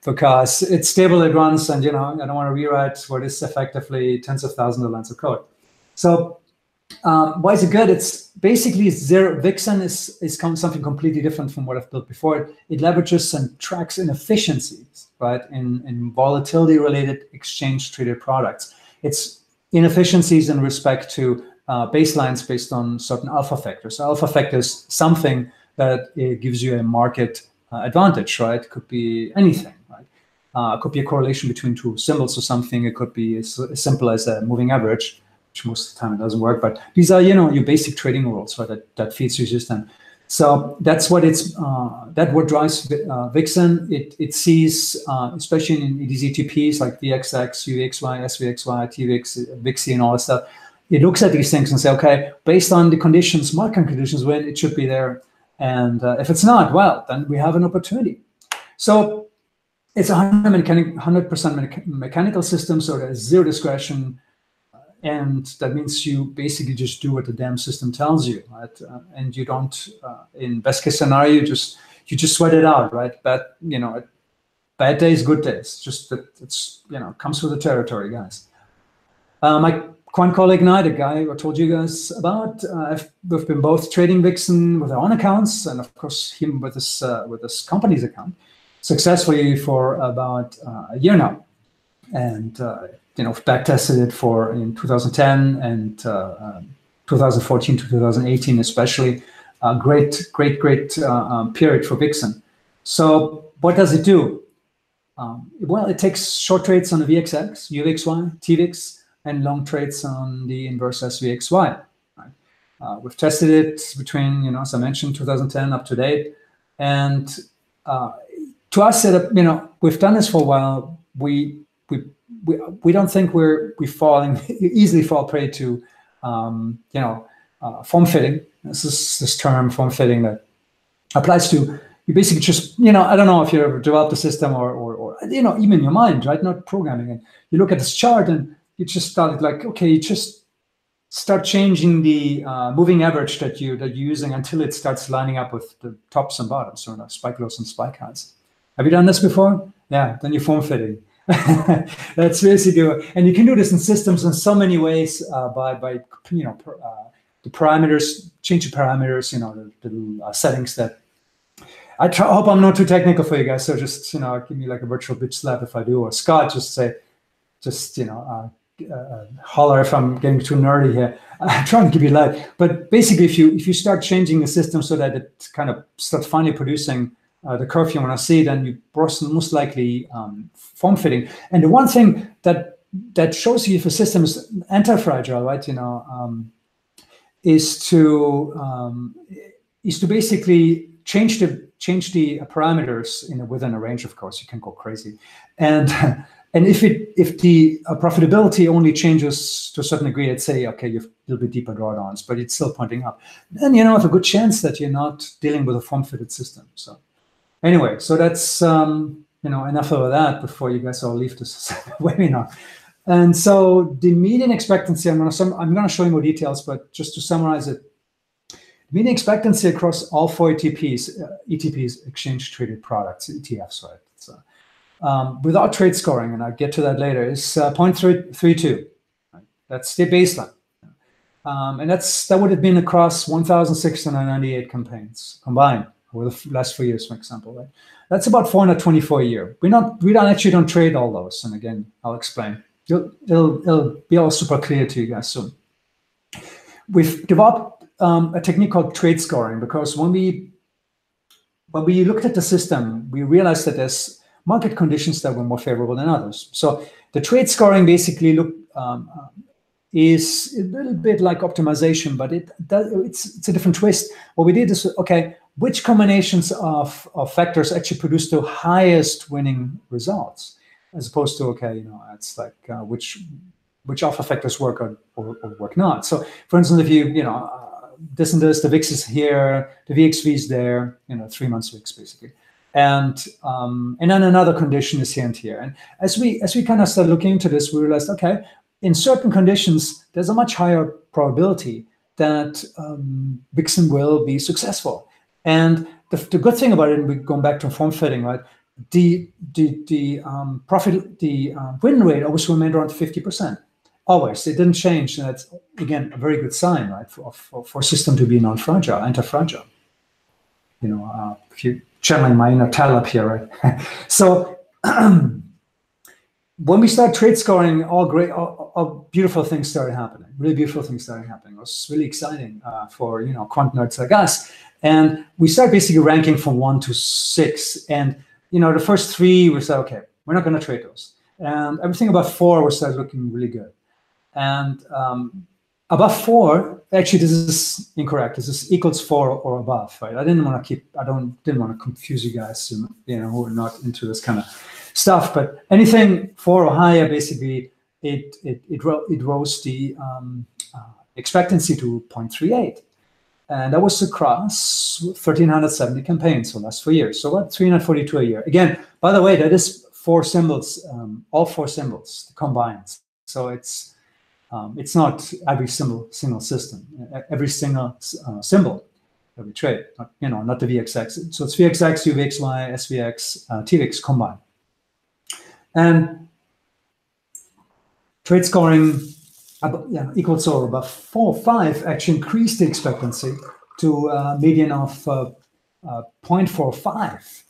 because it's stable, it runs, and I don't want to rewrite what is effectively tens of thousands of lines of code. So why is it good? It's basically zero. Vixen is something completely different from what I've built before. It leverages and tracks inefficiencies, right, in volatility-related exchange-traded products. It's inefficiencies in respect to baselines based on certain alpha factors. So alpha factor is something that gives you a market advantage, right? It could be anything, right? It could be a correlation between two symbols or something. It could be as simple as a moving average, which most of the time it doesn't work. But these are, your basic trading rules, right? That feeds your system. So that's what what drives Vixen. It sees, especially in these ETPs like VXX, UXY, SVXY, TVX, VIXI, and all that stuff. It looks at these things and say, okay, based on the conditions, market conditions, when it should be there. And if it's not, well, then we have an opportunity. So it's 100% mechanical system, so there's zero discretion. And that means you basically just do what the damn system tells you, right? And you don't, in best case scenario, you just sweat it out, right? But bad days, good days. Just that it's comes with the territory, guys. My quant colleague and I, the guy I told you guys about, we've been both trading Vixen with our own accounts, and of course him with his company's account, successfully for about a year now. And we've back tested it in 2010 and 2014 to 2018, especially. Great period for Vixen. So what does it do? Well, it takes short trades on the VXX, UVXY, TVIX, and long trades on the inverse SVXY. Right? We've tested it between, as I mentioned, 2010 up to date. And to us, we've done this for a while. We don't think we easily fall prey to, form fitting. This is this term, form fitting, that applies to, you basically just, I don't know if you ever developed a system or even in your mind, right? Not programming. And you look at this chart and you just started like, okay, you just start changing the moving average that you're using until it starts lining up with the tops and bottoms, so spike lows and spike highs. Have you done this before? Yeah, then you're form fitting. That's basically, and you can do this in systems in so many ways by the parameters, change the parameters, the settings that. Hope I'm not too technical for you guys, so just give me like a virtual bitch slap if I do, or Scott, holler if I'm getting too nerdy here. I'm trying to give you light, but basically, if you start changing the system so that it kind of starts finally producing the curve you want to see, then you most likely form fitting. And the one thing that shows you if a system is anti-fragile, right? Is to basically change the parameters within a range. Of course, you can go crazy, and if the profitability only changes to a certain degree, let's say, okay, you have a little bit deeper drawdowns, but it's still pointing up, then have a good chance that you're not dealing with a form-fitted system. So anyway, so that's enough of that before you guys all leave this webinar. And so the median expectancy, I'm going to show you more details, but just to summarize it, median expectancy across all four ETPs, exchange traded products, ETFs, right? So, without trade scoring, and I'll get to that later, is 0.32. Right? That's the baseline. And that would have been across 1,698 campaigns combined over the last 4 years, for example, right? That's about 424 a year. We don't trade all those, and again, I'll explain. It'll be all super clear to you guys soon. We've developed a technique called trade scoring, because when we looked at the system, we realized that there's market conditions that were more favorable than others. So the trade scoring basically is a little bit like optimization, but it's a different twist. What we did is, okay, which combinations of factors actually produce the highest winning results, as opposed to, okay, it's like which alpha factors work or work not. So, for instance, if this and this, the VIX is here, the VXV is there, 3 months VIX basically, and then another condition is here and here. And as we kind of started looking into this, we realized, okay, in certain conditions, there's a much higher probability that Vixen will be successful. And the good thing about it, and we're going back to form fitting, right? The win rate always remained around 50%. Always, it didn't change, and that's again a very good sign, right, for a system to be non-fragile, anti-fragile. If you channeling my inner Taleb here, right? So when we start trade scoring, all beautiful things started happening. Really beautiful things started happening. It was really exciting for quant nerds like us. And we start basically ranking from 1 to 6. And the first 3 we said, okay, we're not going to trade those. And everything above 4 we started looking really good. And above 4, actually, this is incorrect. This is equals 4 or above, right? I didn't want to confuse you guys, who are not into this kind of stuff. But anything 4 or higher, basically, it rose the expectancy to 0.38. And that was across 1,370 campaigns for the last 4 years. So about 342 a year. Again, by the way, that is 4 symbols, all 4 symbols combined. So it's not every single system, every single symbol that we trade, not the VXX. So it's VXX, UVXY, SVX, TVIX combined. And trade scoring yeah, equal to or above 4 or 5 actually increased the expectancy to a median of 0.45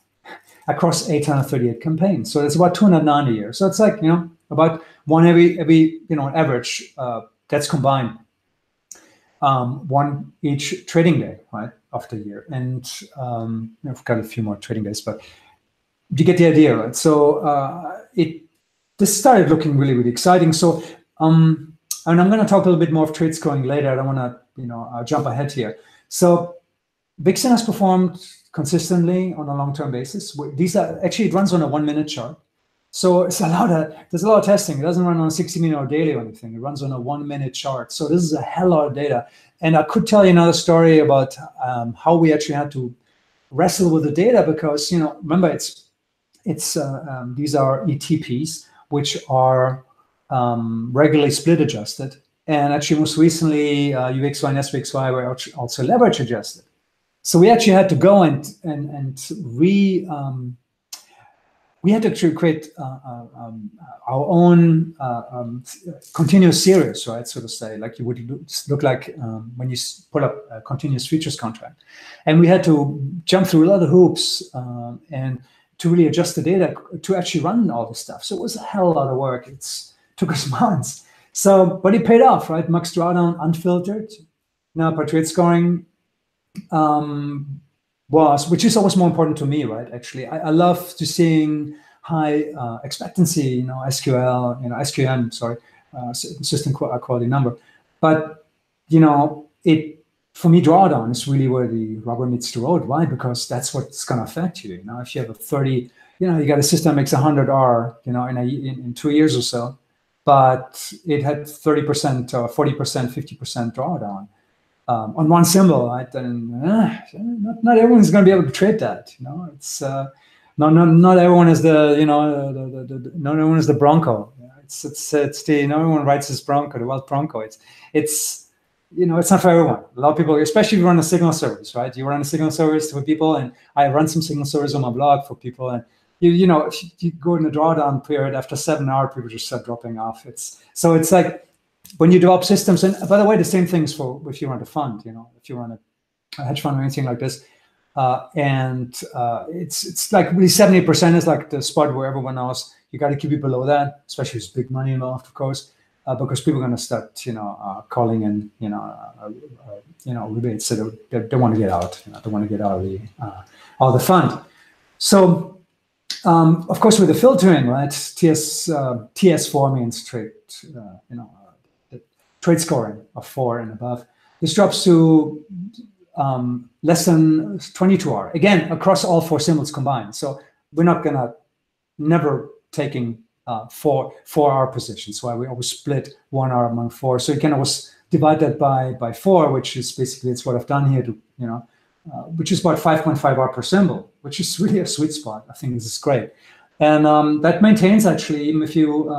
across 838 campaigns. So it's about 209 a year. So it's like, about one every average that's combined, one each trading day, right, of the year. And I've got a few more trading days, but you get the idea, right? So this started looking really, really exciting. So, and I'm going to talk a little bit more of trade scoring later. I don't want to, jump ahead here. So Vixen has performed consistently on a long-term basis. These are actually, it runs on a 1-minute chart. So there's a lot of testing. It doesn't run on a 60-minute or daily or anything. It runs on a 1-minute chart. So this is a hell lot of data. And I could tell you another story about how we actually had to wrestle with the data because, remember, these are ETPs, which are regularly split adjusted. And actually, most recently, UXY and SVXY were also leverage adjusted. So we actually had to go we had to actually create our own continuous series, right? So to say, like you would look like when you pull up a continuous futures contract. And we had to jump through a lot of hoops and to really adjust the data to actually run all this stuff. So it was a hell of a lot of work. It took us months. So, but it paid off, right? Max drawdown unfiltered. Now per trade scoring which is always more important to me, right? Actually, I love to seeing high expectancy, SQL, SQM, sorry, system quality number. But, for me, drawdown is really where the rubber meets the road. Why? Because that's what's going to affect you. If you have a 30, you got a system that makes 100 R, in 2 years or so, but it had 30% or 40%, 50% drawdown. On one symbol, right? And not everyone's going to be able to trade that. It's not everyone is the not everyone is the Bronco. It's the not everyone rides this Bronco, the wild Bronco. It's not for everyone. A lot of people, especially if you run a signal service, right? You run a signal service for people, and I run some signal service on my blog for people, and if you go in a drawdown period after 7 hours, people just start dropping off. It's like, when you develop systems, and by the way, the same things for if you run a fund, if you run a hedge fund or anything like this, it's like really 70% is like the spot where everyone knows you got to keep it below that, especially with big money involved, of course, because people are going to start, calling in, rebates. So they want to get out, they want to get out of the fund. So, of course, with the filtering, right? TS4 means trade, trade scoring of 4 and above. This drops to less than 22 R. Again, across all 4 symbols combined. So we're not never taking 4 R positions. Why we always split 1 R among 4. So you can always divide that by 4, which is basically, it's what I've done here to, which is about 5.5 R per symbol, which is really a sweet spot. I think this is great. And that maintains, actually, even if you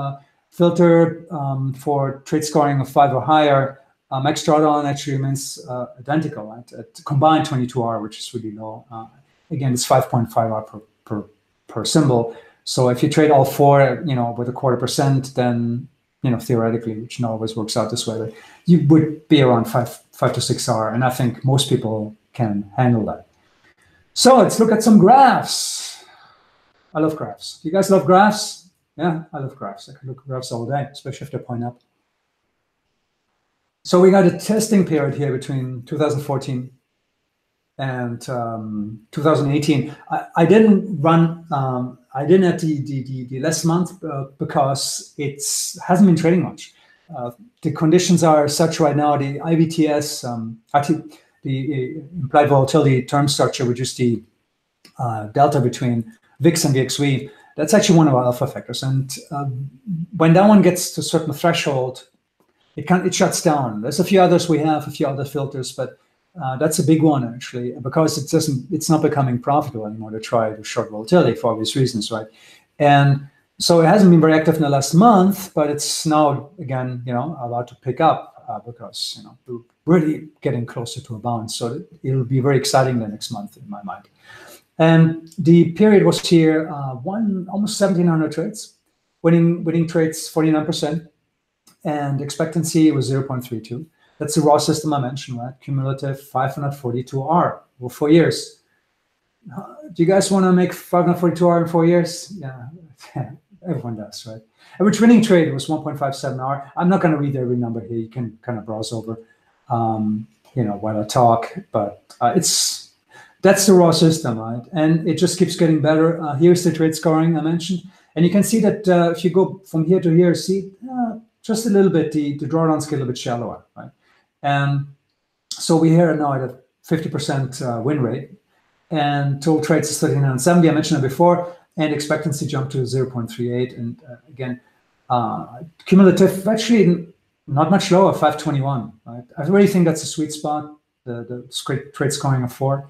filter for trade scoring of 5 or higher, max drawdown actually remains identical, right? At combined 22 R, which is really low. Again, it's 5.5 R per symbol. So if you trade all 4, with a 0.25%, then theoretically, which not always works out this way, you would be around 5 to 6 R, and I think most people can handle that. So let's look at some graphs. I love graphs. You guys love graphs? Yeah, I love graphs. I can look at graphs all day, especially if they point up. So we got a testing period here between 2014 and 2018. I didn't run. I didn't have the last month because it hasn't been trading much. The conditions are such right now. The IVTS, the implied volatility term structure, which is the delta between VIX and VXV. That's actually one of our alpha factors, and when that one gets to a certain threshold, it shuts down. There's a few others we have, a few other filters, but that's a big one actually, because it's not becoming profitable anymore to try to short volatility for obvious reasons, right? And so it hasn't been very active in the last month, but it's now again, about to pick up because we're really getting closer to a bounce. So it'll be very exciting the next month in my mind. And the period was here, almost 1,700 trades, winning trades 49%. and expectancy was 0.32. That's the raw system I mentioned, right? Cumulative 542R over 4 years. Do you guys want to make 542R in 4 years? Yeah, everyone does, right? Average winning trade was 1.57R. I'm not going to read every number here. You can kind of browse over, while I talk. But that's the raw system, right? And it just keeps getting better. Here's the trade scoring I mentioned, and you can see that if you go from here to here, see just a little bit the drawdowns get a little bit shallower, right? And so we here now at a 50% win rate, and total trades is 3970. I mentioned it before, and expectancy jumped to 0.38. And again, cumulative actually not much lower, 521. Right? I really think that's a sweet spot. The trade scoring of 4.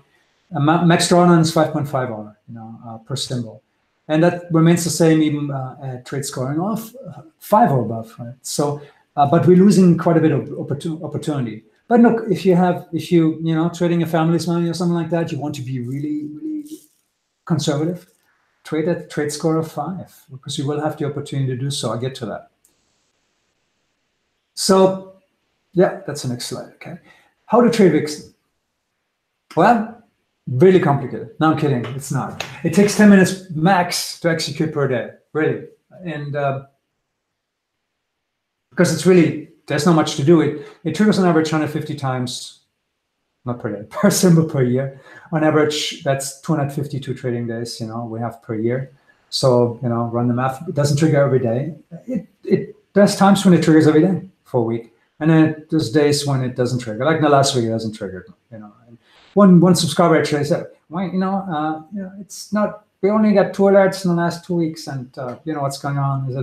Max drawdown is 5.5R, per symbol, and that remains the same even at trade scoring of 5 or above. Right? So, but we're losing quite a bit of opportunity. But look, if you trading a family's money or something like that, you want to be really, really conservative. Trade at trade score of 5 because you will have the opportunity to do so. I'll get to that. So, yeah, that's the next slide. Okay, how to trade Vixen? Well, really complicated. No, I'm kidding. It's not. It takes 10 minutes max to execute per day, really. And because it's really, there's not much to do. It triggers on average 150 times, not per day, per symbol per year. On average, that's 252 trading days, we have per year. So, run the math. It doesn't trigger every day. There's times when it triggers every day for a week. And then there's days when it doesnn't trigger. Like the last week, it hasn't triggered, One subscriber actually said, "Well, it's not. We only got 2 alerts in the last 2 weeks, and what's going on? Is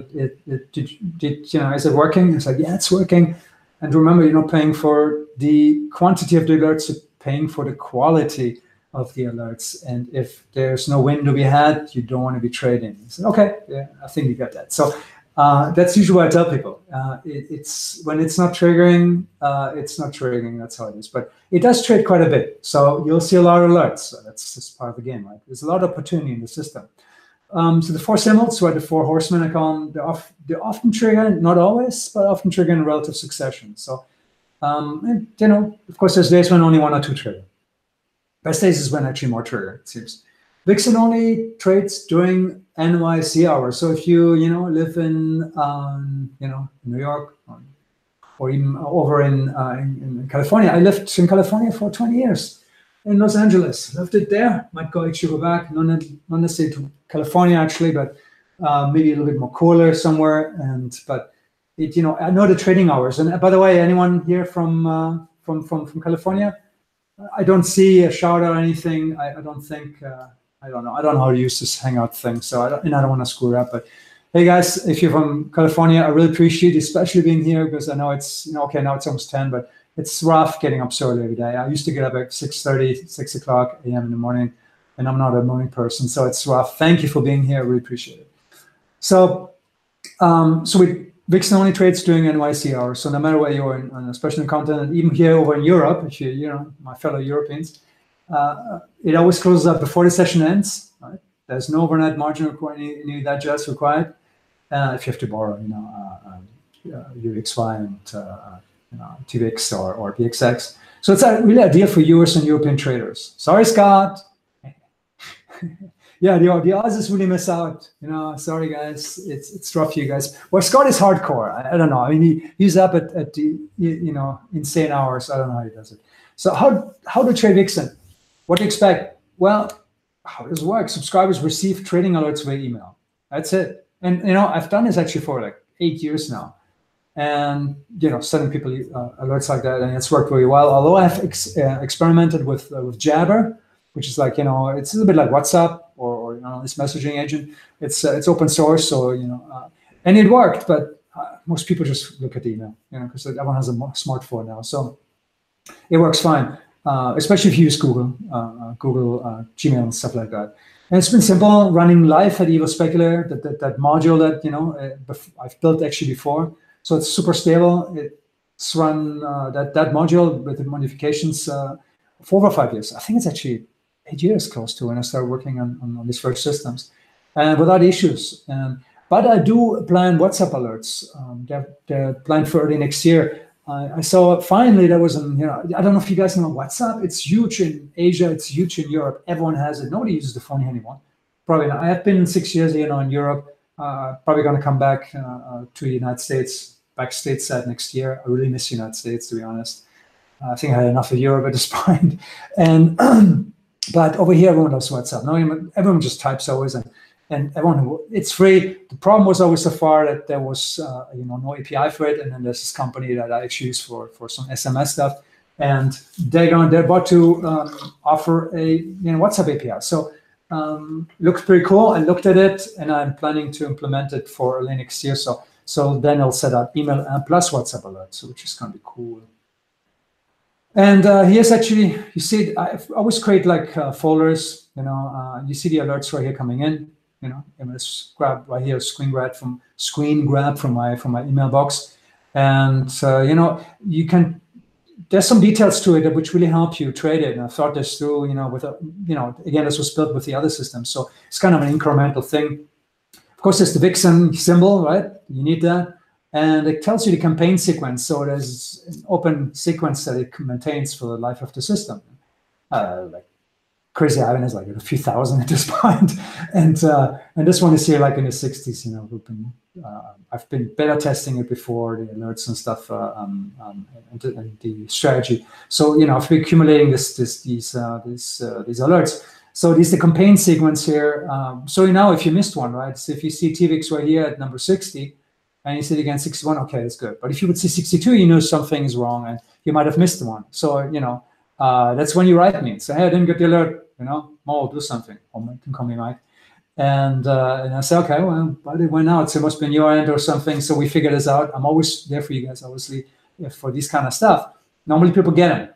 is it working?" It's like, yeah, it's working. And remember, paying for the quantity of the alerts, paying for the quality of the alerts. And if there's no win to be had, you don't want to be trading. Said, okay, yeah, I think you got that. So that's usually what I tell people. It's when it's not triggering, it's not triggering. That's how it is. But it does trade quite a bit. So you'll see a lot of alerts. So that's just part of the game, right? There's a lot of opportunity in the system. So the 4 symbols, the 4 horsemen, I call them, they often trigger, not always, but often trigger in relative succession. So, of course, there's days when only 1 or 2 trigger. Best days is when actually more trigger, it seems. Vixen only trades during NYC hours. So if you, live in, New York or even over in California. I lived in California for 20 years. In Los Angeles, loved it there. Might actually go back, not necessarily to California actually, but maybe a little bit more cooler somewhere. But it, I know the trading hours. And by the way, anyone here from California? I don't see a shout out or anything. I don't think. I don't know. I don't know how to use this Hangout thing, so I don't want to screw it up. But hey, guys, if you're from California, I really appreciate it, especially being here because I know it's okay. Now it's almost 10, but it's rough getting up so early every day. I used to get up at 6:30, 6 o'clock a.m. in the morning, and I'm not a morning person, so it's rough. Thank you for being here. I really appreciate it. So, Vixen only trades during NYC hours. So no matter where you're in, especially in the continent, even here over in Europe, if my fellow Europeans, it always closes up before the session ends. Right? There's no overnight margin required, any digest required. If you have to borrow, UXY and TVX or BXX. So it's really ideal for US and European traders. Sorry, Scott. Yeah, the Aussies really miss out. Sorry guys, it's rough for you guys. Well, Scott is hardcore. I don't know. I mean, he's up at the insane hours. I don't know how he does it. So how to trade Vixen? What do you expect? Well, how does it work? Subscribers receive trading alerts via email. That's it. And I've done this actually for like 8 years now, and sending people alerts like that, and it's worked really well. Although I've experimented with Jabber, which is like it's a little bit like WhatsApp or this messaging agent. It's open source, so and it worked. But most people just look at the email, because everyone has a smartphone now, so it works fine. Especially if you use Google Gmail and stuff like that. And it's been simple running live at Evo Speculator, that module that I've built actually before. So it's super stable. It's run that module with the modifications for over 5 years. I think it's actually 8 years close to when I started working on these first systems, and without issues. And But I do plan WhatsApp alerts. They're planned for early next year. I saw finally there was I don't know if you guys know WhatsApp. It's huge in Asia. It's huge in Europe. Everyone has it. Nobody uses the phone here anymore. Probably not. I have been 6 years, in Europe. Probably going to come back to the United States, back stateside next year. I really miss the United States, to be honest. I think I had enough of Europe at this point. And but over here, everyone loves WhatsApp. No, everyone just types always, and everyone, it's free. The problem was always so far that there was no API for it, and then there's this company that I actually use for some SMS stuff, and they're about to offer a WhatsApp API. So looks pretty cool. I looked at it, and I'm planning to implement it for early next year. So then I'll set up email and plus WhatsApp alerts, which is going to be cool. And here's actually, you see, I always create like folders. You see the alerts right here coming in. I'm gonna grab right here, screen grab from my email box, and you can. There's some details to it which really help you trade it. And I thought this through, again, this was built with the other system, so it's kind of an incremental thing. Of course, there's the Vixen symbol, right? You need that, and it tells you the campaign sequence. So there's an open sequence that it maintains for the life of the system, like. Crazy Ivan is like a few thousand at this point, and this one is here like in the 60s. I've been beta testing it before, the alerts and stuff, and the strategy. So I've been accumulating these alerts. So this is the campaign sequence here. So now if you missed one, right? So if you see TVIX right here at number 60, and you see it again 61, okay, that's good. But if you would see 62, you know something is wrong, and you might have missed one. So that's when you write me. So hey, I didn't get the alert. Mo, do something. Or you can call me Mike. And I say, okay, well, but it went out. So it must be on your end or something. So we figure this out. I'm always there for you guys, obviously, for this kind of stuff. Normally people get them,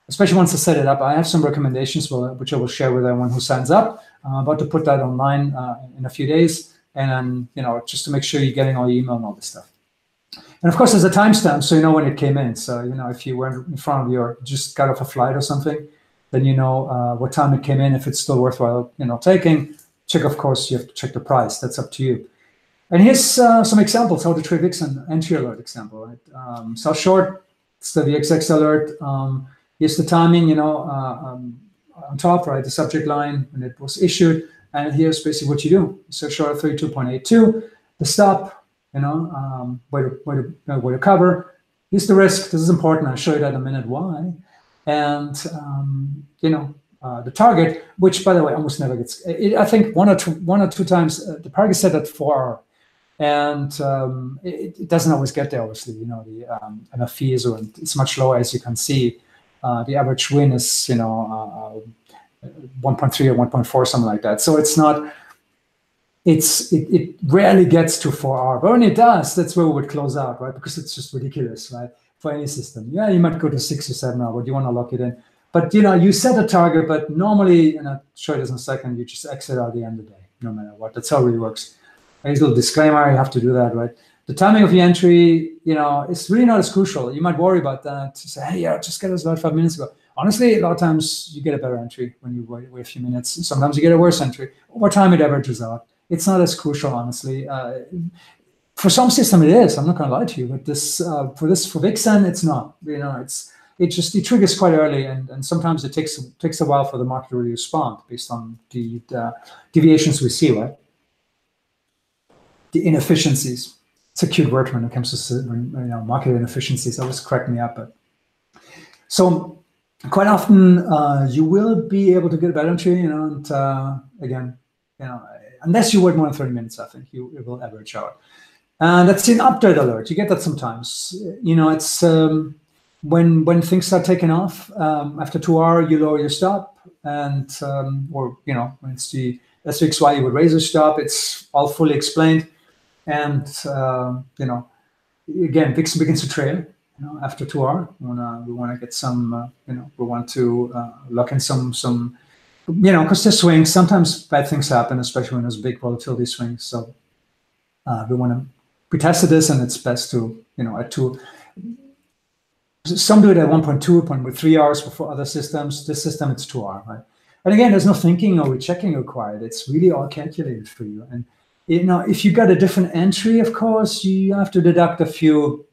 especially once I set it up. I have some recommendations which I will share with everyone who signs up. I'm about to put that online in a few days. And then, just to make sure you're getting all your email and all this stuff. And of course, there's a timestamp, so you know when it came in. So, if you were in front of just got off a flight or something, then you know what time it came in, if it's still worthwhile, taking. Check, of course, you have to check the price. That's up to you. And here's some examples how to trade Vixen entry alert example. Right? Sell short, it's the VXX alert. Here's the timing, on top, right? The subject line when it was issued. And here's basically what you do. Sell short 32.82. The stop, where to cover. Here's the risk. This is important. I'll show you that in a minute why. And the target, which by the way almost never gets. I think one or two times the target is set at 4 hour, and it doesn't always get there. Obviously, the MF fees it's much lower, as you can see. The average win is 1.3 or 1.4, something like that. So it's not. It rarely gets to 4 hour, but when it does, that's where we would close out, right? Because it's just ridiculous, right? For any system. Yeah, you might go to 6 or 7 hours, but you want to lock it in. But, you set a target, but normally, and I'll show you this in a second, you just exit at the end of the day, no matter what. That's how it really works. Here's a little disclaimer, you have to do that, right? The timing of the entry, it's really not as crucial. You might worry about that. You say, hey, yeah, just get us about 5 minutes ago. Honestly, a lot of times you get a better entry when you wait a few minutes. Sometimes you get a worse entry. Over time, it averages out. It's not as crucial, honestly. For some system it is. I'm not going to lie to you, but for Vixen, it's not. It triggers quite early, and sometimes it takes a while for the market to really respond based on the deviations we see, right? The inefficiencies. It's a cute word when it comes to market inefficiencies. Always crack me up, but so quite often you will be able to get a better entry, and again, unless you wait more than 30 minutes, I think it will average out. And that's an update alert. You get that sometimes. It's when things start taking off. After 2 hours, you lower your stop, and when it's the SXY, you would raise your stop. It's all fully explained, and again, Vixen begins to trail. After 2 hours, we want to get some. We want to lock in some. Because there's swings. Sometimes bad things happen, especially when there's big volatility swings. So we tested this, and it's best to, at 2. Some do it at 1.3 hours for other systems. This system, it's 2 hours, right? And again, there's no thinking or rechecking required. It's really all calculated for you. And if you got a different entry, of course, you have to deduct a few,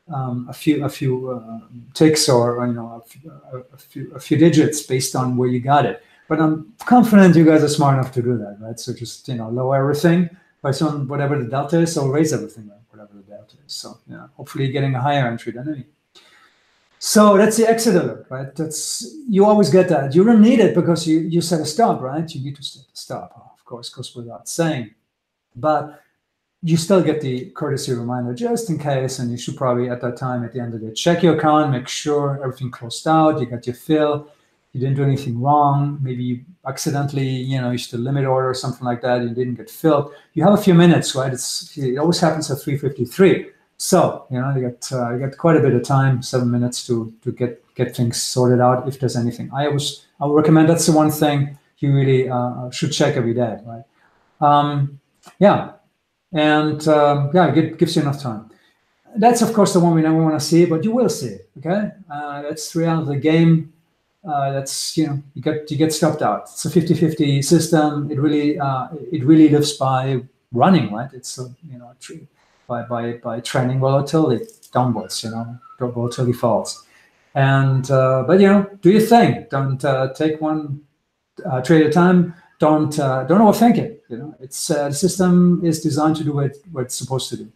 a few ticks or a few digits based on where you got it. But I'm confident you guys are smart enough to do that, right? So just lower everything by some whatever the delta is, or raise everything by whatever the delta is. So hopefully you're getting a higher entry than any. So that's the exit alert, right? You always get that. You don't need it because you set a stop, right? You need to set a stop, of course, goes without saying. But you still get the courtesy reminder just in case, and you should probably at that time, at the end of the day, check your account, make sure everything closed out, you got your fill, you didn't do anything wrong. Maybe you accidentally, used a limit order or something like that, and you didn't get filled. You have a few minutes, right? It always happens at 3:53. So, you got quite a bit of time, 7 minutes to get things sorted out if there's anything. I would recommend that's the one thing you really should check every day, right? It gives you enough time. That's, of course, the one we never want to see, but you will see it, okay? That's the reality of the game. You get stopped out. It's a 50-50 system. It really lives by running, right? It's by training volatility downwards, volatility falls. And but do your thing. Don't take one trade at a time. Don't overthink it. It's the system is designed to do what it's supposed to do.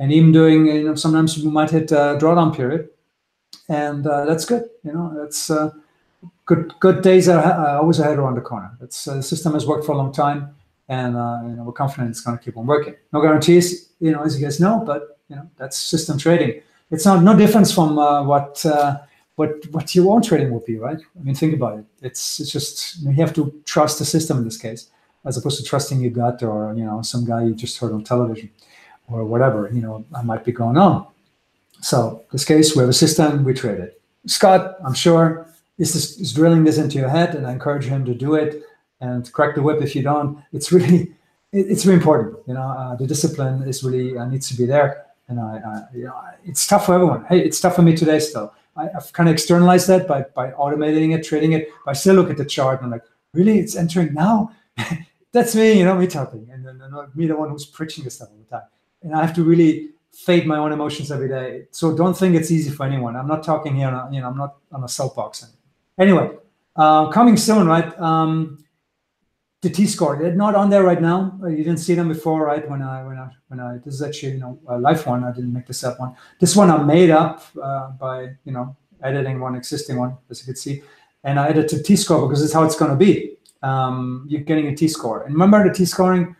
And even doing, sometimes you might hit a drawdown period, and that's good. That's good days are always ahead around the corner. The system has worked for a long time, and we're confident it's going to keep on working. No guarantees, as you guys know, but that's system trading. It's no difference from what your own trading would be, right? I mean, think about it. It's just you have to trust the system in this case, as opposed to trusting your gut or some guy you just heard on television or whatever might be going on. So in this case, we have a system, we trade it. Scott, I'm sure, is drilling this into your head, and I encourage him to do it and crack the whip if you don't. It's really important. The discipline is really needs to be there, and it's tough for everyone. Hey, it's tough for me today still. I've kind of externalized that by automating it, trading it. But I still look at the chart and I'm like, really, it's entering now? That's me, me talking, and then me, the one who's preaching this stuff all the time. And I have to really fade my own emotions every day. So don't think it's easy for anyone. I'm not talking here, I'm not on a soapbox. Anyway, coming soon, right? The T-score, they're not on there right now. You didn't see them before, right? When I this is actually a live one. I didn't make this up one. This one I made up by editing one existing one, as you can see, and I added to T-score because it's how it's going to be. You're getting a T-score, and remember the T-scoring.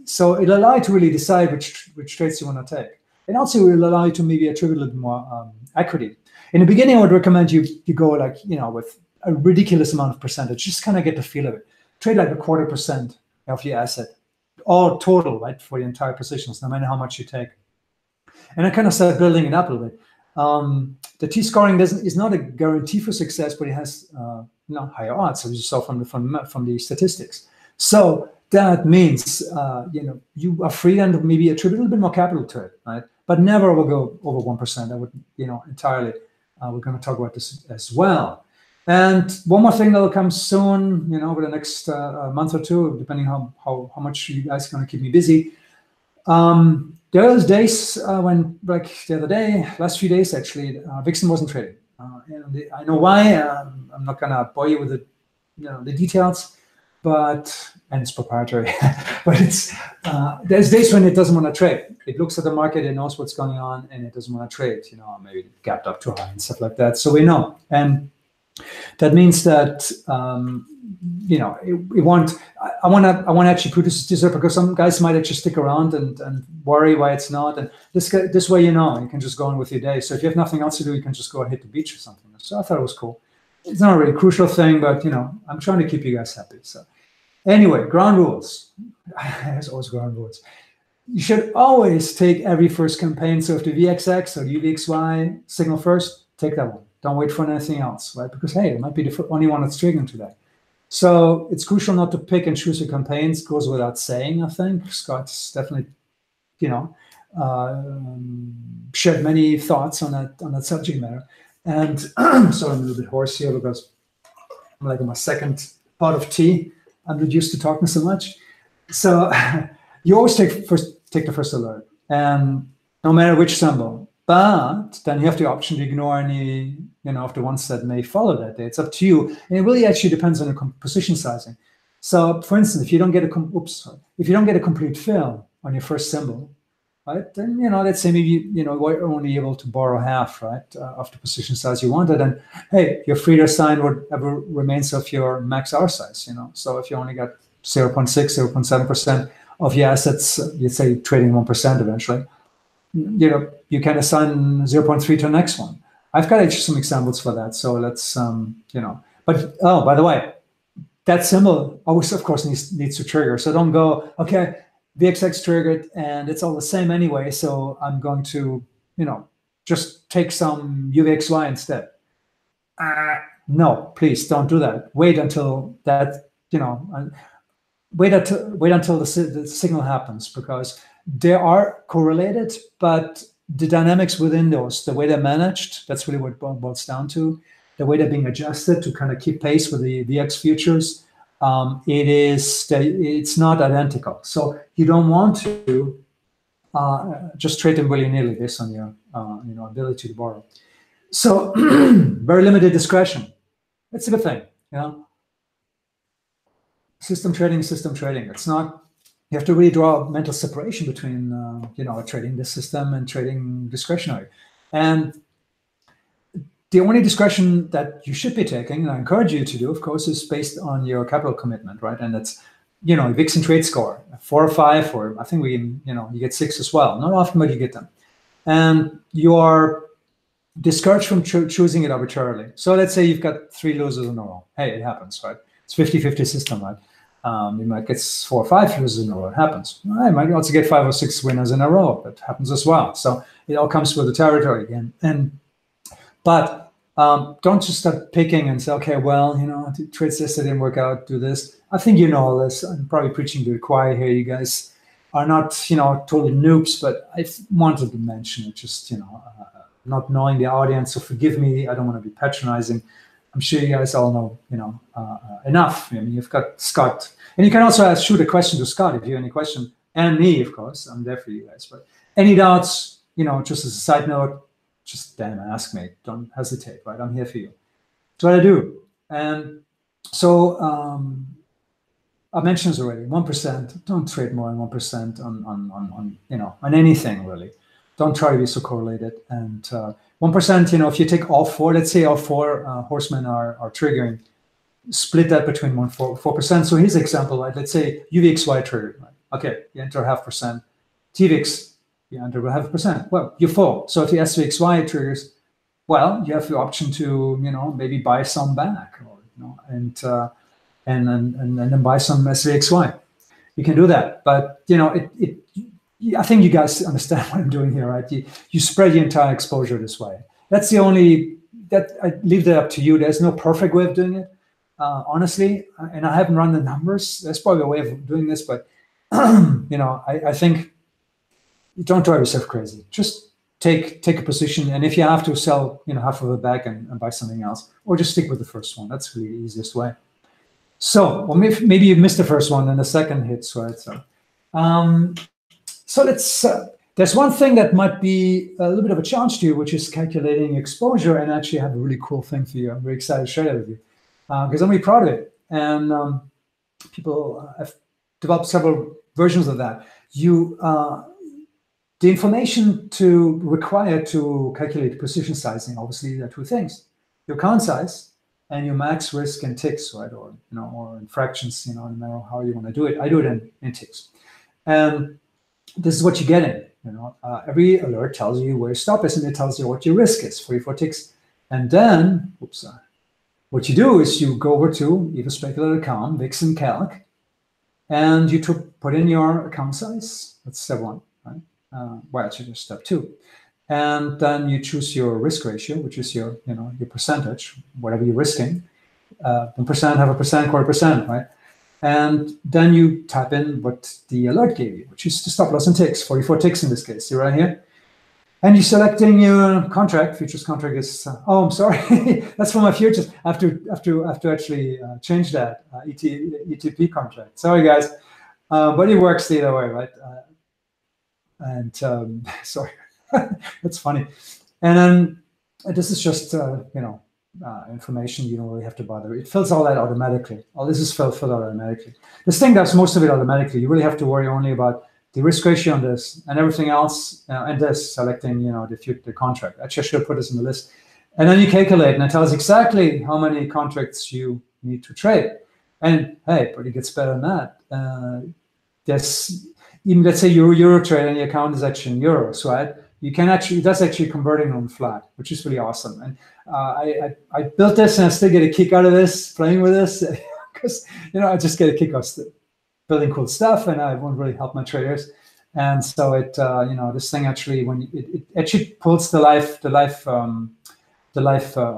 So it'll allow you to really decide which trades you want to take, and also it will allow you to maybe attribute a little more equity. In the beginning, I would recommend you go like with a ridiculous amount of percentage, just kind of get the feel of it. Trade like 0.25% of your asset, all total, right, for the entire positions, no matter how much you take. And I kind of started building it up a little bit. The T-scoring is not a guarantee for success, but it has higher odds, as you saw from the statistics. So that means you are free and maybe attribute a little bit more capital to it, right? But never will go over 1%. I would entirely. We're going to talk about this as well. And one more thing that will come soon, over the next month or two, depending how much you guys are going to keep me busy. There's days when, like the other day, last few days actually, Vixen wasn't trading. And I know why. I'm not going to bore you with the details, and it's proprietary. But there's days when it doesn't want to trade. It looks at the market, it knows what's going on, and it doesn't want to trade. Maybe it gapped up too high and stuff like that. So we know, and that means that I want to actually put this up because some guys might actually stick around and worry why it's not. And this way, you can just go on with your day. So if you have nothing else to do, you can just go and hit the beach or something. So I thought it was cool. It's not a really crucial thing, but I'm trying to keep you guys happy. So anyway, ground rules. There's always ground rules. You should always take every first campaign. So if the VXX or the UVXY signal first, take that one. Don't wait for anything else, right? Because, hey, it might be the only one that's triggering today. So it's crucial not to pick and choose your campaigns. Goes without saying, I think. Scott's definitely, shared many thoughts on that subject matter. And so I'm a little bit hoarse here because I'm like in my second pot of tea. I'm not used to talking so much. So you always take the first alert, and no matter which symbol. But then you have the option to ignore any, of the ones that may follow that day. It's up to you, and it really actually depends on the position sizing. So, for instance, if you don't get a complete fill on your first symbol, right? Then let's say maybe we're only able to borrow half, right, of the position size you wanted, and hey, your free to assign whatever remains of your max R size. So if you only got 0.6, 0.7% of your assets, let's say trading 1% eventually, you can assign 0.3 to the next one. I've got actually some examples for that. So let's, but oh, by the way, that symbol always, of course, needs to trigger. So don't go, okay, VXX triggered and it's all the same anyway. So I'm going to, just take some UVXY instead. No, please don't do that. Wait until that, wait until the signal happens, because they are correlated, but the dynamics within those, the way they're managed, that's really what it boils down to. The way they're being adjusted to kind of keep pace with the VX futures, it's not identical. So you don't want to just trade them willy-nilly based on your ability to borrow. So very limited discretion. That's a good thing. System trading. It's not. You have to really draw a mental separation between, trading the system and trading discretionary. And the only discretion that you should be taking, and I encourage you to do, of course, is based on your capital commitment, right? And that's, Vixen trade score, 4 or 5, or I think you get 6 as well. Not often, but you get them. And you are discouraged from choosing it arbitrarily. So let's say you've got 3 losers in a row. Hey, it happens, right? It's 50-50 system, right? You might get 4 or 5 losers in a row. It happens. I might also get 5 or 6 winners in a row. That happens as well. So it all comes with the territory again. But don't just start picking and say, okay, well, trades this, it didn't work out, do this. I think you know all this. I'm probably preaching to the choir here. You guys are not, total noobs, but I wanted to mention it, just, not knowing the audience. So forgive me. I don't want to be patronizing. I'm sure you guys all know, enough. I mean, you've got Scott. And you can also shoot a question to Scott if you have any question. And me, of course. I'm there for you guys. But any doubts, just as a side note, just ask me. Don't hesitate, right? I'm here for you. That's what I do. And so I mentioned this already. 1%. Don't trade more than 1% on anything really. Don't try to be so correlated. And 1%, if you take all 4, let's say all 4 horsemen are triggering, split that between 4%. So here's an example, right? Let's say UVXY triggered, right? Okay, you enter 0.5%. TVX, you enter 0.5%. Well, you're full. So if the SVXY triggers, well, you have the option to, maybe buy some back, or and then buy some SVXY. You can do that, but I think you guys understand what I'm doing here, right? You spread your entire exposure this way. That's the only, I leave that up to you. There's no perfect way of doing it, honestly. And I haven't run the numbers. There's probably a way of doing this, but I think you don't drive yourself crazy. Just take a position, and if you have to sell, half of it back and buy something else, or just stick with the first one. That's really the easiest way. So, well, maybe you missed the first one and the second hits, right? So let's. There's one thing that might be a little bit of a challenge to you, which is calculating exposure. And actually, I have a really cool thing for you. I'm very excited to share that with you because I'm really proud of it. And people have developed several versions of that. The information required to calculate position sizing, obviously, there are 2 things: your account size and your max risk in ticks, right? Or or in fractions, no matter how you want to do it. I do it in ticks, and this is what you're getting. Every alert tells you where your stop is, and it tells you what your risk is, 44 ticks. And then, what you do is you go over to either speculator account, Vixen calc, and you put in your account size. That's step 1, right? Well, actually, just step 2. And then you choose your risk ratio, which is your percentage, whatever you're risking, 1%, 0.5%, 1/4%, right? And then you type in what the alert gave you, which is the stop loss in ticks, 44 ticks in this case. See right here? And you're selecting your contract. Futures contract is, oh, I'm sorry. That's for my futures. I have to actually change that, ETP contract. Sorry, guys. but it works the other way, right? And sorry, that's funny. And then this is just information you don't really have to bother. It fills all that automatically. All this is filled automatically. This thing does most of it automatically. You really have to worry only about the risk ratio on this and everything else, and this selecting the contract. Actually, I should have put this in the list. And then you calculate, and it tells exactly how many contracts you need to trade. And hey, but it gets better than that. There's even, let's say you're Euro trade and your account is actually in euros, right? You can actually, that's actually converting on the fly, which is really awesome. And I built this, and I still get a kick out of this, playing with this, because I just get a kick out of building cool stuff, and I won't really help my traders. And so it, this thing actually, when it actually pulls the life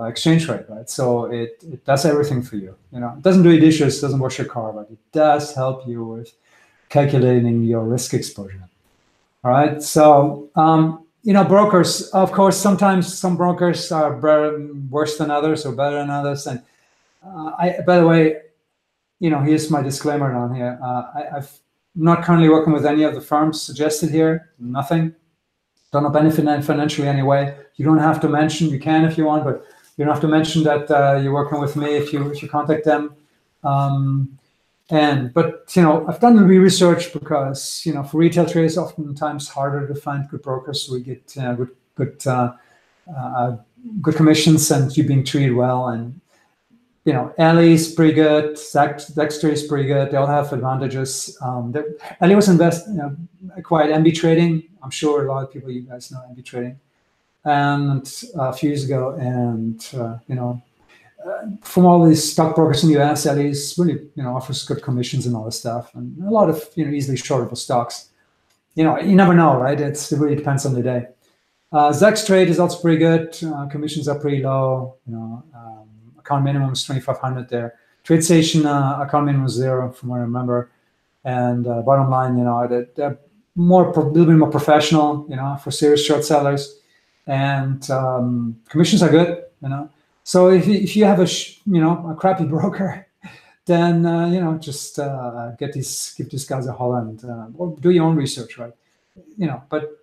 exchange rate, right? So it does everything for you. It doesn't do your dishes, doesn't wash your car, but it does help you with calculating your risk exposure. All right. So brokers, of course, sometimes some brokers are worse than others or better than others. And by the way, here's my disclaimer down here. I'm not currently working with any of the firms suggested here. Nothing. Don't have benefit financially anyway. You don't have to mention. You can if you want, but you don't have to mention that you're working with me if you contact them. But I've done the research because for retail traders, oftentimes harder to find good brokers. So we get good commissions, and you being treated well. And Ellie's pretty good. Dexter is pretty good. They all have advantages. Ellie was acquired MB Trading. I'm sure a lot of people, you guys know MB Trading, and a few years ago. And from all these stockbrokers in the US, Ellie's really offers good commissions and all this stuff, and a lot of easily shortable stocks. You never know, right? It really depends on the day. Zack's trade is also pretty good. Commissions are pretty low. Account minimum is 2,500 there. TradeStation account minimum is 0, from what I remember. And bottom line, they're a little bit more professional, for serious short sellers, and commissions are good, So if you have a crappy broker, then just give these guys a holler, or do your own research, right? But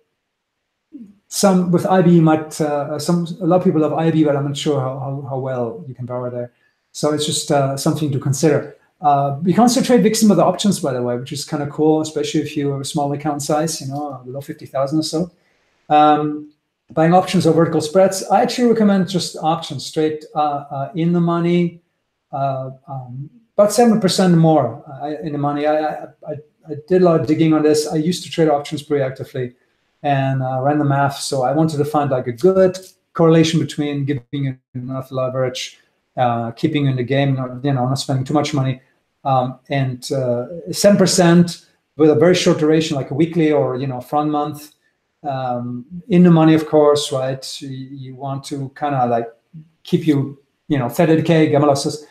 some with IB might a lot of people have IB, but I'm not sure how well you can borrow there. So it's just something to consider. You can also trade Vixen with the options, by the way, which is kind of cool, especially if you have a small account size, below 50,000 or so. Buying options or vertical spreads, I actually recommend just options, straight in the money, about 7% more in the money. I did a lot of digging on this. I used to trade options pretty actively, and ran the math. So I wanted to find like a good correlation between giving you enough leverage, keeping in the game, not spending too much money, and 7% with a very short duration, like a weekly or front month. In the money, of course, right? You want to kind of like keep you, theta decay, gamma losses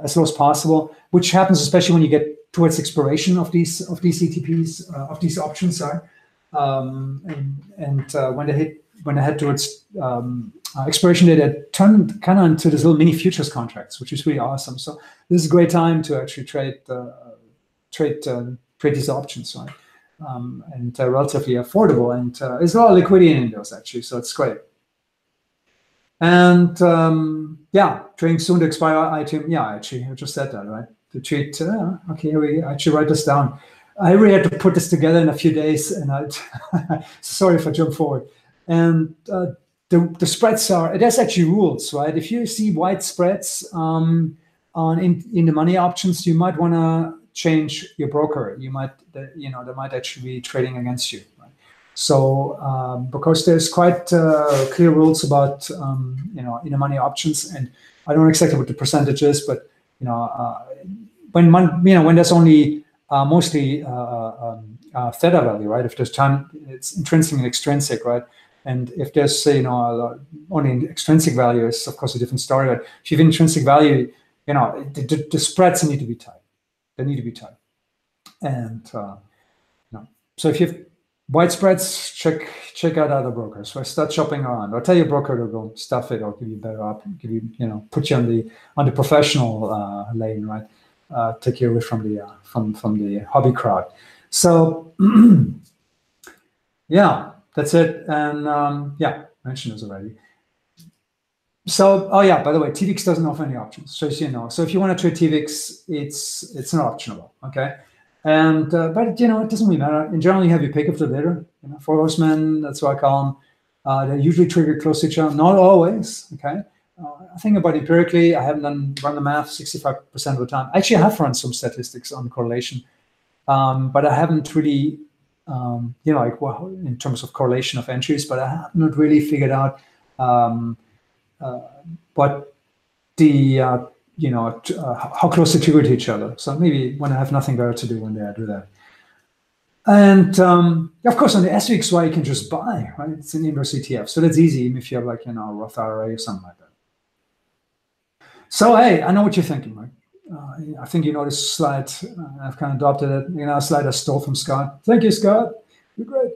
as low as possible, which happens especially when you get towards expiration of these ETPs, of these options, sorry. When they head towards expiration date, they turn kind of into these little mini futures contracts, which is really awesome. So this is a great time to actually trade these options, right? And relatively affordable, and there's a lot of liquidity in those actually, so it's great. And trading soon to expire item. Yeah, actually, I just said that, right? To treat. Okay, here we actually write this down. I really had to put this together in a few days, and sorry if I jump forward. And the spreads are. It has actually rules, right? If you see wide spreads in the money options, you might want to change your broker. You might, they might actually be trading against you. Right? So because there's quite clear rules about in the money options, and I don't know exactly what the percentage is, but when there's only mostly theta value, right? If there's time, it's intrinsic and extrinsic, right? And if there's only extrinsic value, is of course a different story. But if you have intrinsic value, the spreads need to be tight. They need to be tight. And so if you have wide spreads, check out other brokers. So start shopping around, or tell your broker to go stuff it, or give you better up, put you on the professional lane, right? take you away from the hobby crowd. So yeah, that's it. And yeah, I mentioned this already. So, oh yeah, by the way, TVIX doesn't offer any options, so as you know. So if you want to trade TVIX, it's not optional, okay? And but you know, it doesn't really matter. In general, you have your pick of the litter. You know, four horsemen, that's what I call them. They're usually triggered close to each other, not always, okay? I think about empirically, I haven't run the math 65% of the time. Actually, I have run some statistics on correlation, but I haven't really, you know, like well, in terms of correlation of entries, but I have not really figured out what the you know how close they trigger to each other. So maybe when I have nothing better to do one day, I do that. And of course, on the SVXY, you can just buy, right? It's an inverse ETF, so that's easy even if you have like, you know, a Roth IRA or something like that. So hey, I know what you're thinking, right? I think you know this slide. I've kind of adopted it. You know, a slide I stole from Scott. Thank you, Scott. You're great.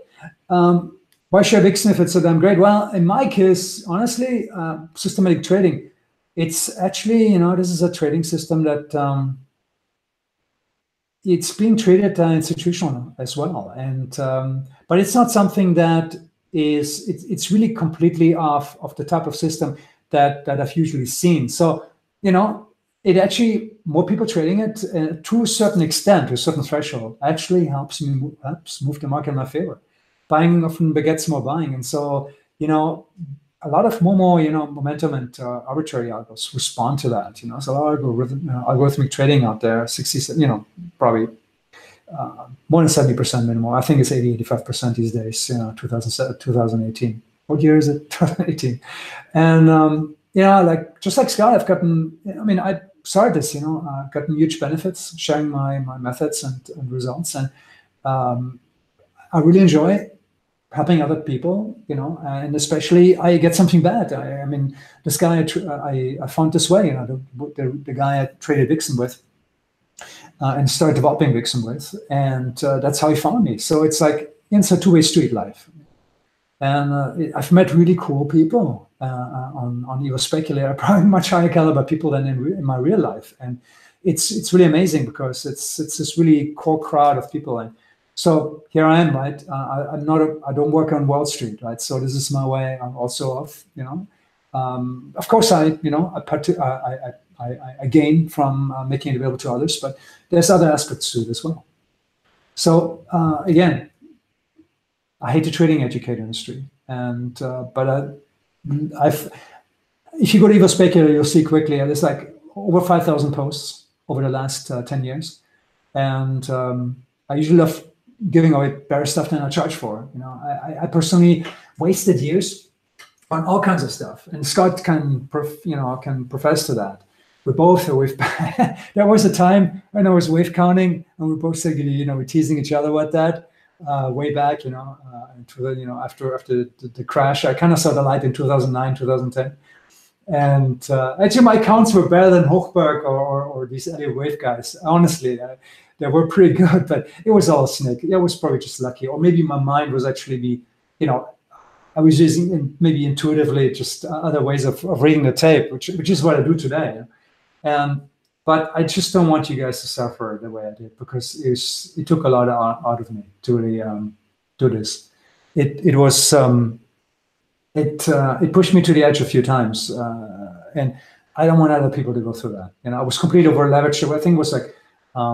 Why share Vixen if it's so damn great? Well, in my case, honestly, systematic trading, it's actually, you know, this is a trading system that it's being traded institutional as well. And but it's not something that is, it's really completely off of the type of system that I've usually seen. So, you know, it actually, more people trading it to a certain extent, to a certain threshold, actually helps move the market in my favor. Buying often begets more buying. And so, you know, a lot of Momo, you know, momentum and arbitrary algos respond to that. You know, there's a lot of algorithmic trading out there, 60, you know, probably more than 70% minimum. I think it's 85% these days, you know, 2018. What year is it? 2018. And, you know, like, just like Scott, I've gotten, I mean, I started this, you know, I've gotten huge benefits sharing my methods and results. And I really enjoy helping other people, you know, and especially I get something bad. I mean, this guy I found this way, you know, the guy I traded Vixen with and started developing Vixen with, and that's how he found me. So it's like, it's a two-way street life. And I've met really cool people on Evo Speculator, probably much higher caliber people than in my real life. And it's really amazing because it's this really core crowd of people. And so here I am, right? I don't work on Wall Street, right? So this is my way. I'm also off, you know. Of course, I gain from making it available to others, but there's other aspects to it as well. So again, I hate the trading educator industry, and but if you go to Evo Speculator, you'll see quickly there's like over 5,000 posts over the last 10 years, and I usually love giving away better stuff than I charge for. You know, I personally wasted years on all kinds of stuff, and Scott can profess to that. We both there was a time when I was wave counting, and we both said, you know, we're teasing each other with that. Way back, you know, after the crash, I kind of saw the light in 2009, 2010, and actually my counts were better than Hochberg or these Elliott Wave guys. Honestly, they were pretty good, but it was all snake. It was probably just lucky, or maybe my mind was actually you know, I was using maybe intuitively just other ways of reading the tape, which is what I do today, But I just don't want you guys to suffer the way I did, because it took a lot out of me to really do this. It pushed me to the edge a few times, and I don't want other people to go through that. You know, I was completely over leveraged. I think it was like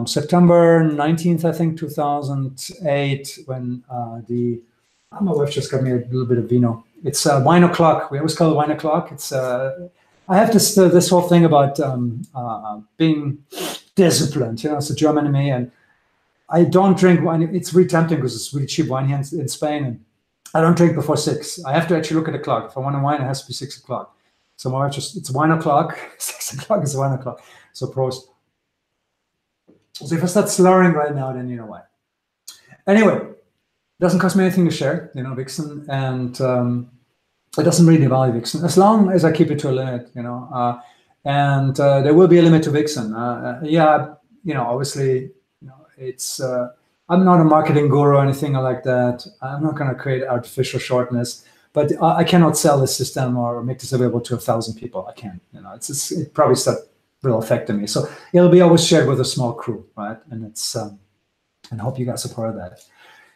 September 19th, I think 2008, when my wife just got me a little bit of vino. It's wine o'clock. We always call it wine o'clock. It's I have this whole thing about being disciplined. You know, it's a German in me, and I don't drink wine. It's really tempting because it's really cheap wine here in Spain, and I don't drink before 6. I have to actually look at the clock. If I want a wine, it has to be 6 o'clock. So my wife it's wine o'clock. 6 o'clock is wine o'clock. So Prost. So if I start slurring right now, then you know why. Anyway, it doesn't cost me anything to share, you know, Vixen, and it doesn't really devalue Vixen as long as I keep it to a limit, you know. And there will be a limit to Vixen. Yeah, you know, obviously, you know, it's. I'm not a marketing guru or anything like that. I'm not going to create artificial shortness, but I cannot sell this system or make this available to 1,000 people. I can't. You know, it probably start real effect on me. So it'll be always shared with a small crew, right? And it's and I hope you guys are part of that.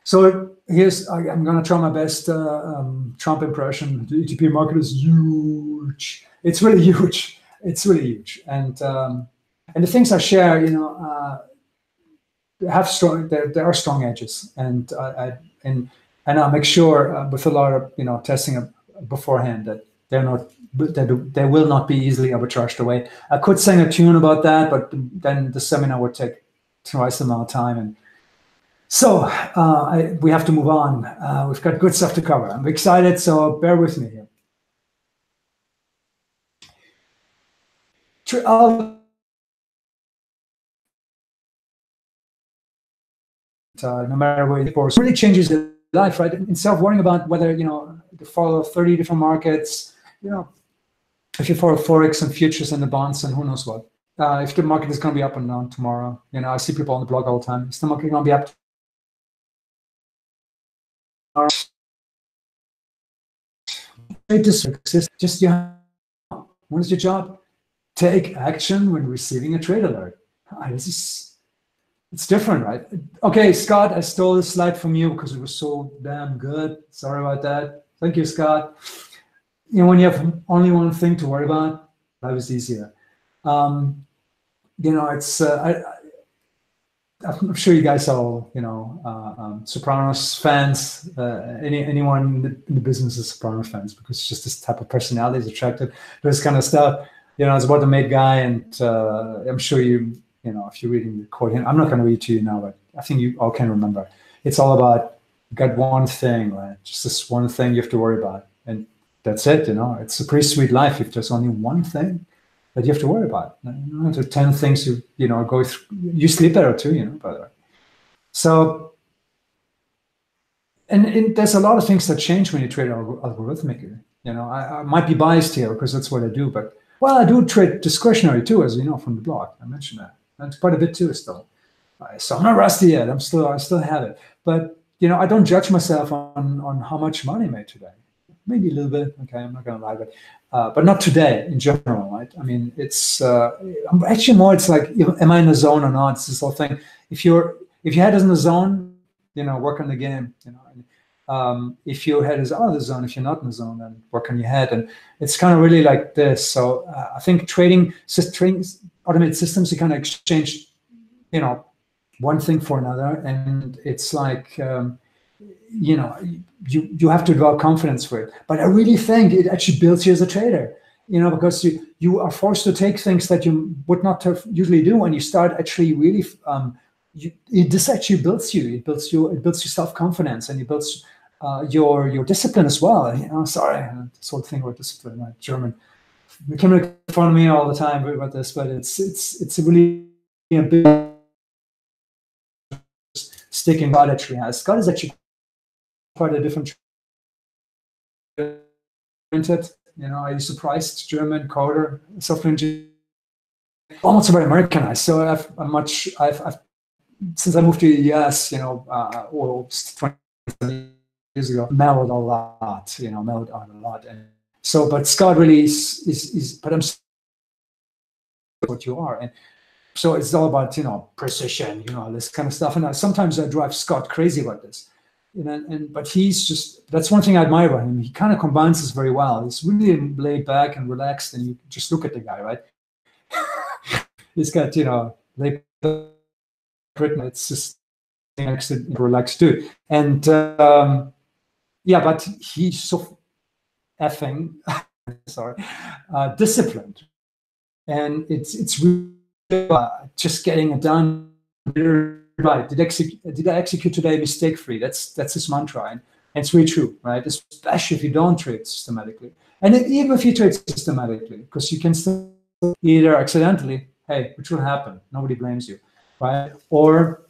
So I'm going to try my best Trump impression. The ETP market is huge. It's really huge. It's really huge. And the things I share, have strong. There are strong edges, and I'll make sure with a lot of testing beforehand that they will not be easily arbitraged away. I could sing a tune about that, but then the seminar would take twice the amount of time, and so we have to move on. We've got good stuff to cover. I'm excited, so bear with me here. No matter where it goes, really changes your life, right? Instead of worrying about whether to follow 30 different markets, if you follow forex and futures and the bonds and who knows what. If the market is going to be up and down tomorrow, I see people on the blog all the time. Is the market going to be up? Just what is your job? Take action when receiving a trade alert. It's different, right? Okay, Scott, I stole this slide from you because it was so damn good. Sorry about that. Thank you, Scott. When you have only one thing to worry about, life is easier. It's I'm sure you guys are, Sopranos fans. Anyone in the business is Sopranos fans because it's just this type of personality is attracted to this kind of stuff. It's about the made guy, and I'm sure if you're reading the quote, I'm not going to read it to you now, but I think you all can remember. It's all about got one thing, right? Just this one thing you have to worry about, and that's it. It's a pretty sweet life if there's only one thing that you have to worry about. There are 10 things you go through. You sleep better too, by the way. So, and there's a lot of things that change when you trade algorithmically. I might be biased here because that's what I do, but I do trade discretionary too, as you know from the blog. I mentioned that. That's quite a bit too still. So I'm not rusty yet. I still have it, but I don't judge myself on how much money I made today. Maybe a little bit. Okay, I'm not going to lie, but not today in general, right? I mean, it's actually more. It's like, am I in the zone or not? It's this whole thing. If your head is in the zone, work on the game. If your head is out of the zone, if you're not in the zone, then work on your head. And it's kind of really like this. So I think trading automated systems, you kind of exchange, one thing for another, and it's like. You have to develop confidence for it. But I really think it actually builds you as a trader, because you are forced to take things that you would not have usually do, and you start actually really. This actually builds you. It builds your self-confidence, and it builds your discipline as well. Sorry, this whole thing about discipline, right? German. You can make fun of me all the time about this, but it's a really a big sticking God actually has. Scott is actually quite a different printed. Are you surprised? German coder, software engineer, almost very Americanized. So I've since I moved to the US, 20 years ago, mellowed a lot, mellowed out a lot. And so, but Scott really is but I'm what you are. And so it's all about, precision, this kind of stuff. And sometimes I drive Scott crazy about this. But that's one thing I admire about him. He kind of combines this very well. He's really laid back and relaxed, and you just look at the guy, right? He's got, laid back, it's just relaxed too. And but he's so effing, disciplined. And it's really just getting it done. Right? Did I execute today mistake-free? That's his mantra, and it's really true, right? Especially if you don't trade systematically, and even if you trade systematically, because you can still either accidentally, which will happen, nobody blames you, right? Or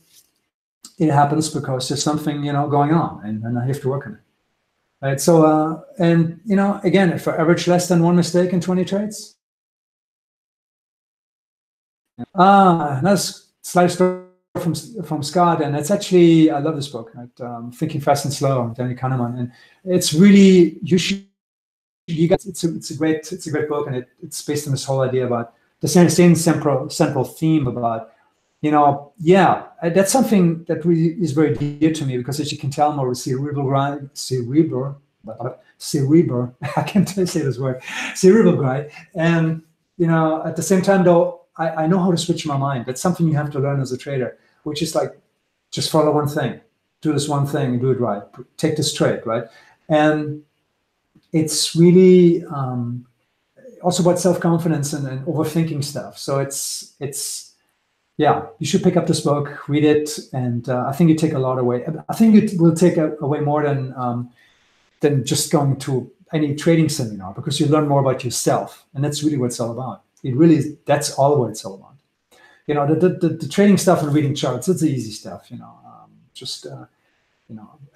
it happens because there's something going on, and I have to work on it, right? So again, if I average less than one mistake in 20 trades, that's slight story from Scott, and it's actually, I love this book, right? Thinking Fast and Slow, Danny Kahneman, and it's really, it's a great book, and it's based on this whole idea about the same central theme about, yeah, that's something that really is very dear to me, because as you can tell, I'm more cerebral, I can't say this word, cerebral guy. And, at the same time, though, I know how to switch my mind. That's something you have to learn as a trader, which is like, just follow one thing, do this one thing and do it right. Take this trade, right? And it's really also about self-confidence and overthinking stuff. So it's yeah, you should pick up this book, read it, and I think you take a lot away. I think it will take away more than just going to any trading seminar, because you learn more about yourself, and that's really what it's all about. It really is. That's all what it's all about. The trading stuff and reading charts, it's the easy stuff.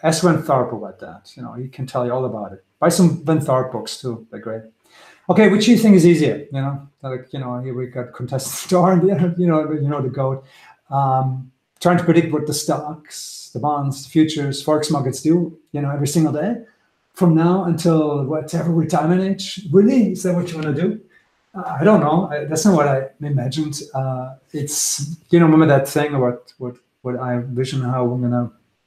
Ask Van Tharp about that. He can tell you all about it. Buy some Van Tharp books too. They're great. Okay, which do you think is easier? Here we got contested star, and the GOAT. Trying to predict what the stocks, the bonds, the futures, forex markets do, every single day from now until whatever retirement age. Really, is that what you want to do? I don't know. That's not what I imagined. It's remember that thing about what I envision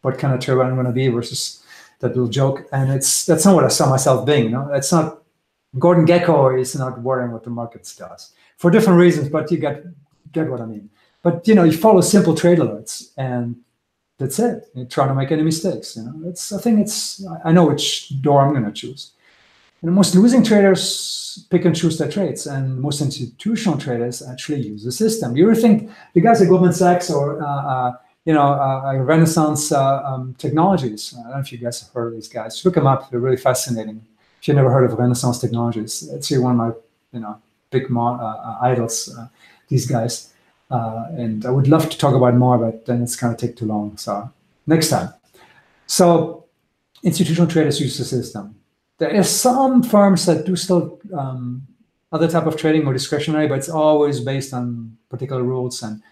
what kind of trader I'm gonna be versus that little joke, and that's not what I saw myself being. That's not. Gordon Gekko is not worrying what the markets does for different reasons, but you get what I mean. But you follow simple trade alerts, and that's it. You try to make any mistakes. I know which door I'm going to choose. And most losing traders pick and choose their trades, and most institutional traders actually use the system. You ever think the guys at Goldman Sachs or Renaissance Technologies? I don't know if you guys have heard of these guys. Look them up; they're really fascinating. If you've never heard of Renaissance Technologies, it's one of my big idols. These guys, and I would love to talk about more, but then it's going to take too long. So next time. So institutional traders use the system. There are some firms that do still other type of trading, more discretionary, but it's always based on particular rules and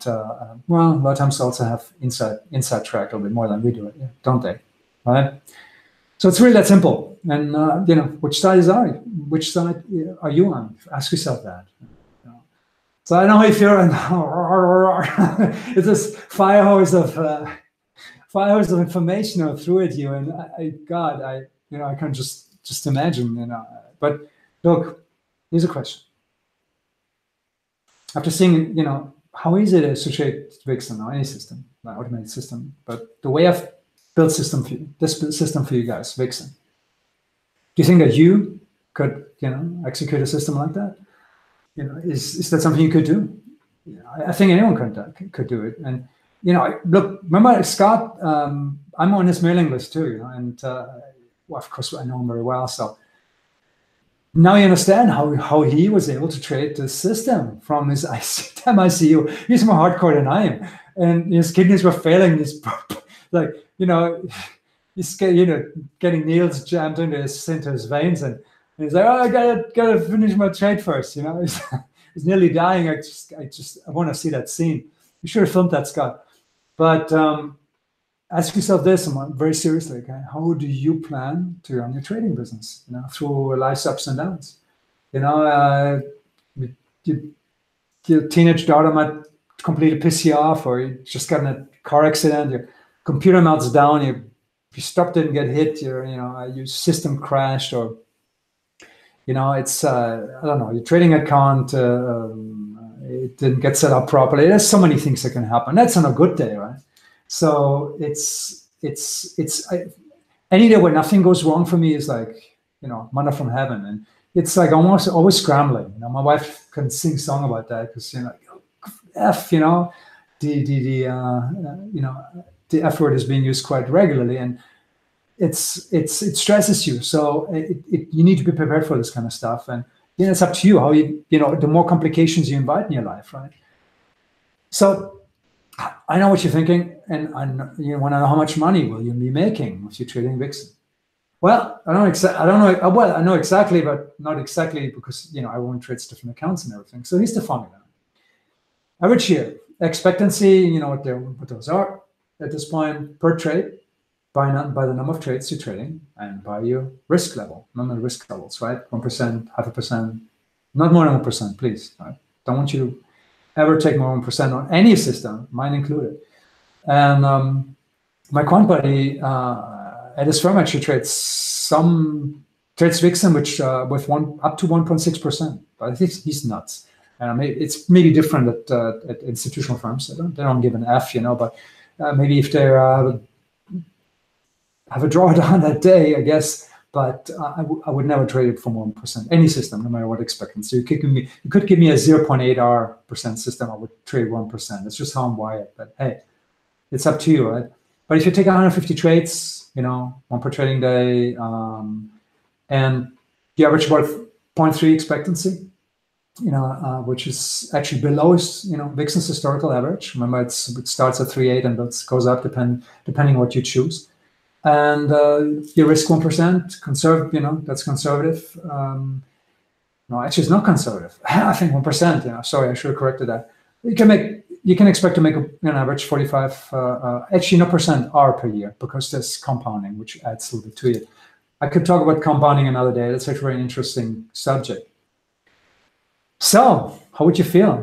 a lot of times also have inside track a little bit more than we do it, don't they? Right? So it's really that simple. And which side are you on? Ask yourself that. So I know how you feel right now. It's this fire hose of information through at you, and I can just imagine. But look, here's a question. After seeing, how easy it is to trade Vixen or any system, like automated system, but the way I've built this system for you guys, Vixen. Do you think that you could, execute a system like that? Is that something you could do? I think anyone could do it. And look, remember Scott? I'm on his mailing list too, and of course I know him very well. So now you understand how he was able to trade the system from his ICU. He's more hardcore than I am, and his kidneys were failing. He's getting needles jammed into his veins, and he's like, oh, I gotta finish my trade first. He's nearly dying. I want to see that scene. You should have filmed that, Scott. But ask yourself this, very seriously, okay? How do you plan to run your trading business? Through life's ups and downs. Your teenage daughter might completely piss you off, or you just got in a car accident. Your computer melts down. Your stop didn't get hit. Your system crashed, or it's I don't know. Your trading account it didn't get set up properly. There's so many things that can happen. That's on a good day, right? So it's any day where nothing goes wrong for me is like manna from heaven, and it's like almost always scrambling. My wife can sing a song about that because the F word is being used quite regularly, and it stresses you. So you need to be prepared for this kind of stuff, and it's up to you how the more complications you invite in your life, right? So I know what you're thinking, and you want to know how much money will you be making if you're trading Vixen. Well, I know exactly, but not exactly because everyone trades different accounts and everything. So here's the formula. Average year expectancy, what those are at this point per trade, by the number of trades you're trading, and by your risk level. Remember the risk levels, right? 1%, 0.5%, Not more than 1%, please. I don't want you to ever take more than 1% on any system, mine included. And my quant buddy at his firm actually trades Vixen, which with up to 1.6%. But I think he's nuts. It's maybe different at institutional firms. They don't give an F, but maybe if they have a drawdown that day, I guess. But I would never trade it for 1%, any system, no matter what expectancy. You could give me a 0.8% system, I would trade 1%. That's just how I'm wired. But hey, it's up to you, right? But if you take 150 trades, one per trading day, and the average about 0.3 expectancy, which is actually below Vixen's historical average. Remember, it starts at 3.8 and it goes up depending what you choose. And you risk 1%, that's conservative. No, actually, it's not conservative. I think 1%. Sorry, I should have corrected that. You can expect to make an average 45, actually not percent R per year, because there's compounding, which adds a little bit to it. I could talk about compounding another day. That's actually a very interesting subject. So, how would you feel?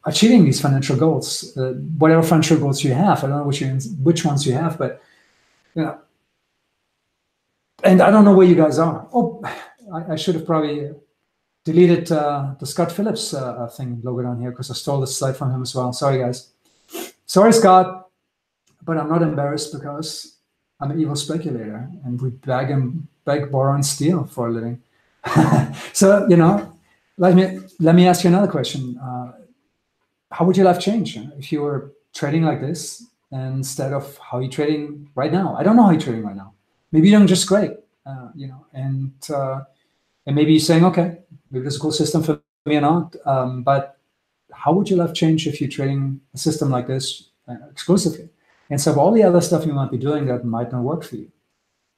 Achieving these financial goals, whatever financial goals you have. I don't know which ones you have, but and I don't know where you guys are. Oh, I should have probably deleted the Scott Phillips thing logo down here because I stole this slide from him as well. Sorry, guys. Sorry, Scott, but I'm not embarrassed because I'm an evil speculator and we beg, borrow, and steal for a living. So, let me ask you another question. How would your life change if you were trading like this instead of how you're trading right now? I don't know how you're trading right now. Maybe you're doing just great, and maybe you're saying, okay, maybe this is a cool system for me or not. But how would your life change if you're trading a system like this exclusively? And so all the other stuff you might be doing that might not work for you.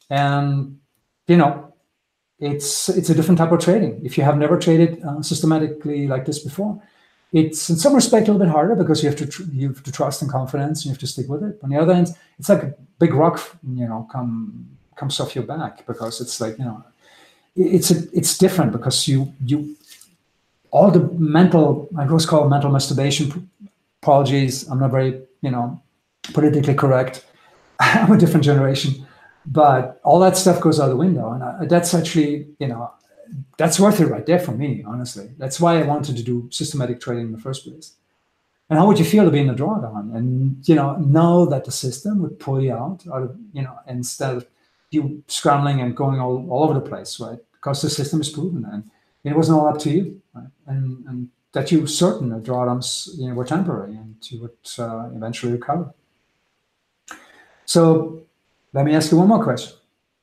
And, it's a different type of trading. If you have never traded systematically like this before, it's in some respect a little bit harder because you have to trust and confidence, and you have to stick with it. On the other hand, it's like a big rock, comes off your back, because it's like, it's different because you all the mental, I always call it mental masturbation. Apologies, I'm not very, politically correct. I'm a different generation, but all that stuff goes out the window, and that's actually, that's worth it right there for me, honestly. That's why I wanted to do systematic trading in the first place. And how would you feel to be in a drawdown and, know that the system would pull you out of, instead of you scrambling and going all over the place, right? Because the system is proven and it wasn't all up to you, right? And that you were certain that drawdowns, were temporary and you would eventually recover. So let me ask you one more question.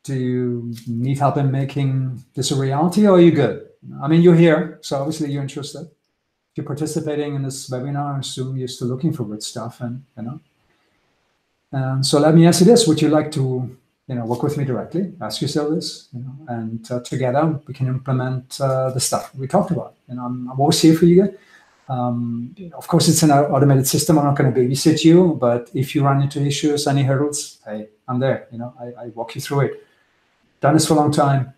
Do you need help in making this a reality, or are you good? I mean, you're here, so obviously you're interested. If you're participating in this webinar, I assume you're still looking for good stuff, and And so let me ask you this: would you like to, work with me directly? Ask yourself this, and together we can implement the stuff we talked about. I'm always here for you. Of course, it's an automated system. I'm not going to babysit you, but if you run into issues, any hurdles, hey, I'm there. I walk you through it. Done this for a long time.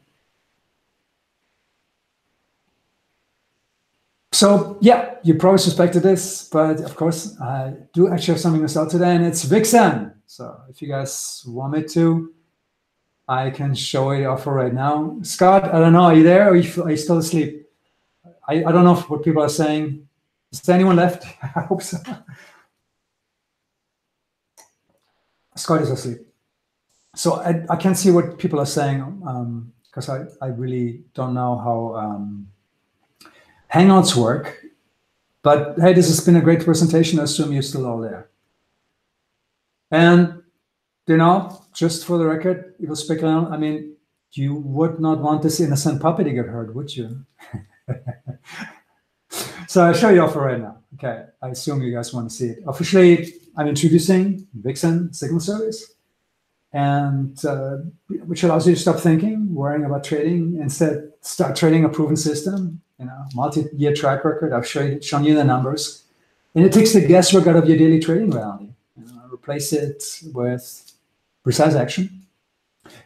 So yeah, you probably suspected this, but of course, I do actually have something to sell today, and it's Vixen. So if you guys want me to, I can show you the offer right now. Scott, I don't know, are you there, or are you still asleep? I don't know what people are saying. Is there anyone left? I hope so. Scott is asleep. So I can't see what people are saying because I really don't know how Hangouts work. But hey, this has been a great presentation. I assume you're still all there. And, just for the record, it was speculating. I mean, you would not want this innocent puppy to get hurt, would you? So I'll show you offer right now. Okay, I assume you guys want to see it. Officially, I'm introducing Vixen Signal Service, and which allows you to stop thinking, worrying about trading, instead start trading a proven system, multi-year track record. I've shown you the numbers, and it takes the guesswork out of your daily trading reality. Replace it with precise action.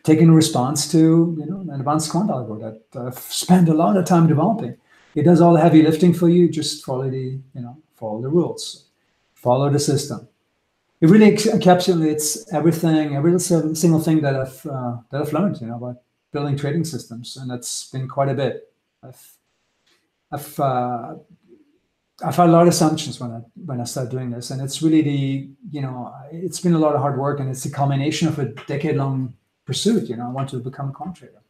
taking a response to an advanced quant algo that I've spent a lot of time developing. It does all the heavy lifting for you. Just follow follow the rules, follow the system. It really encapsulates everything, every single thing that I've learned, about building trading systems, and that's been quite a bit. I've had a lot of assumptions when I started doing this, and it's really it's been a lot of hard work, and it's a culmination of a decade-long pursuit. I want to become a quant trader,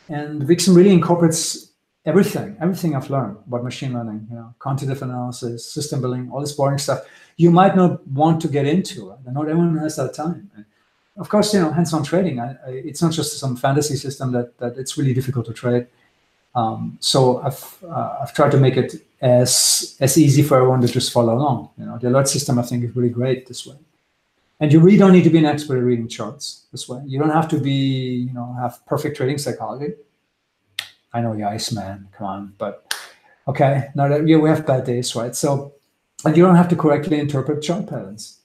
and Vixen really incorporates everything I've learned about machine learning, quantitative analysis, system building, all this boring stuff you might not want to get into. Not everyone has that time. Of course, hands-on trading, it's not just some fantasy system that it's really difficult to trade. So I've tried to make it as easy for everyone to just follow along. The alert system, I think, is really great this way. And you really don't need to be an expert at reading charts this way. You don't have to be, have perfect trading psychology. I know you're Iceman, come on, but okay. Now that we have bad days, right? So, and you don't have to correctly interpret chart patterns,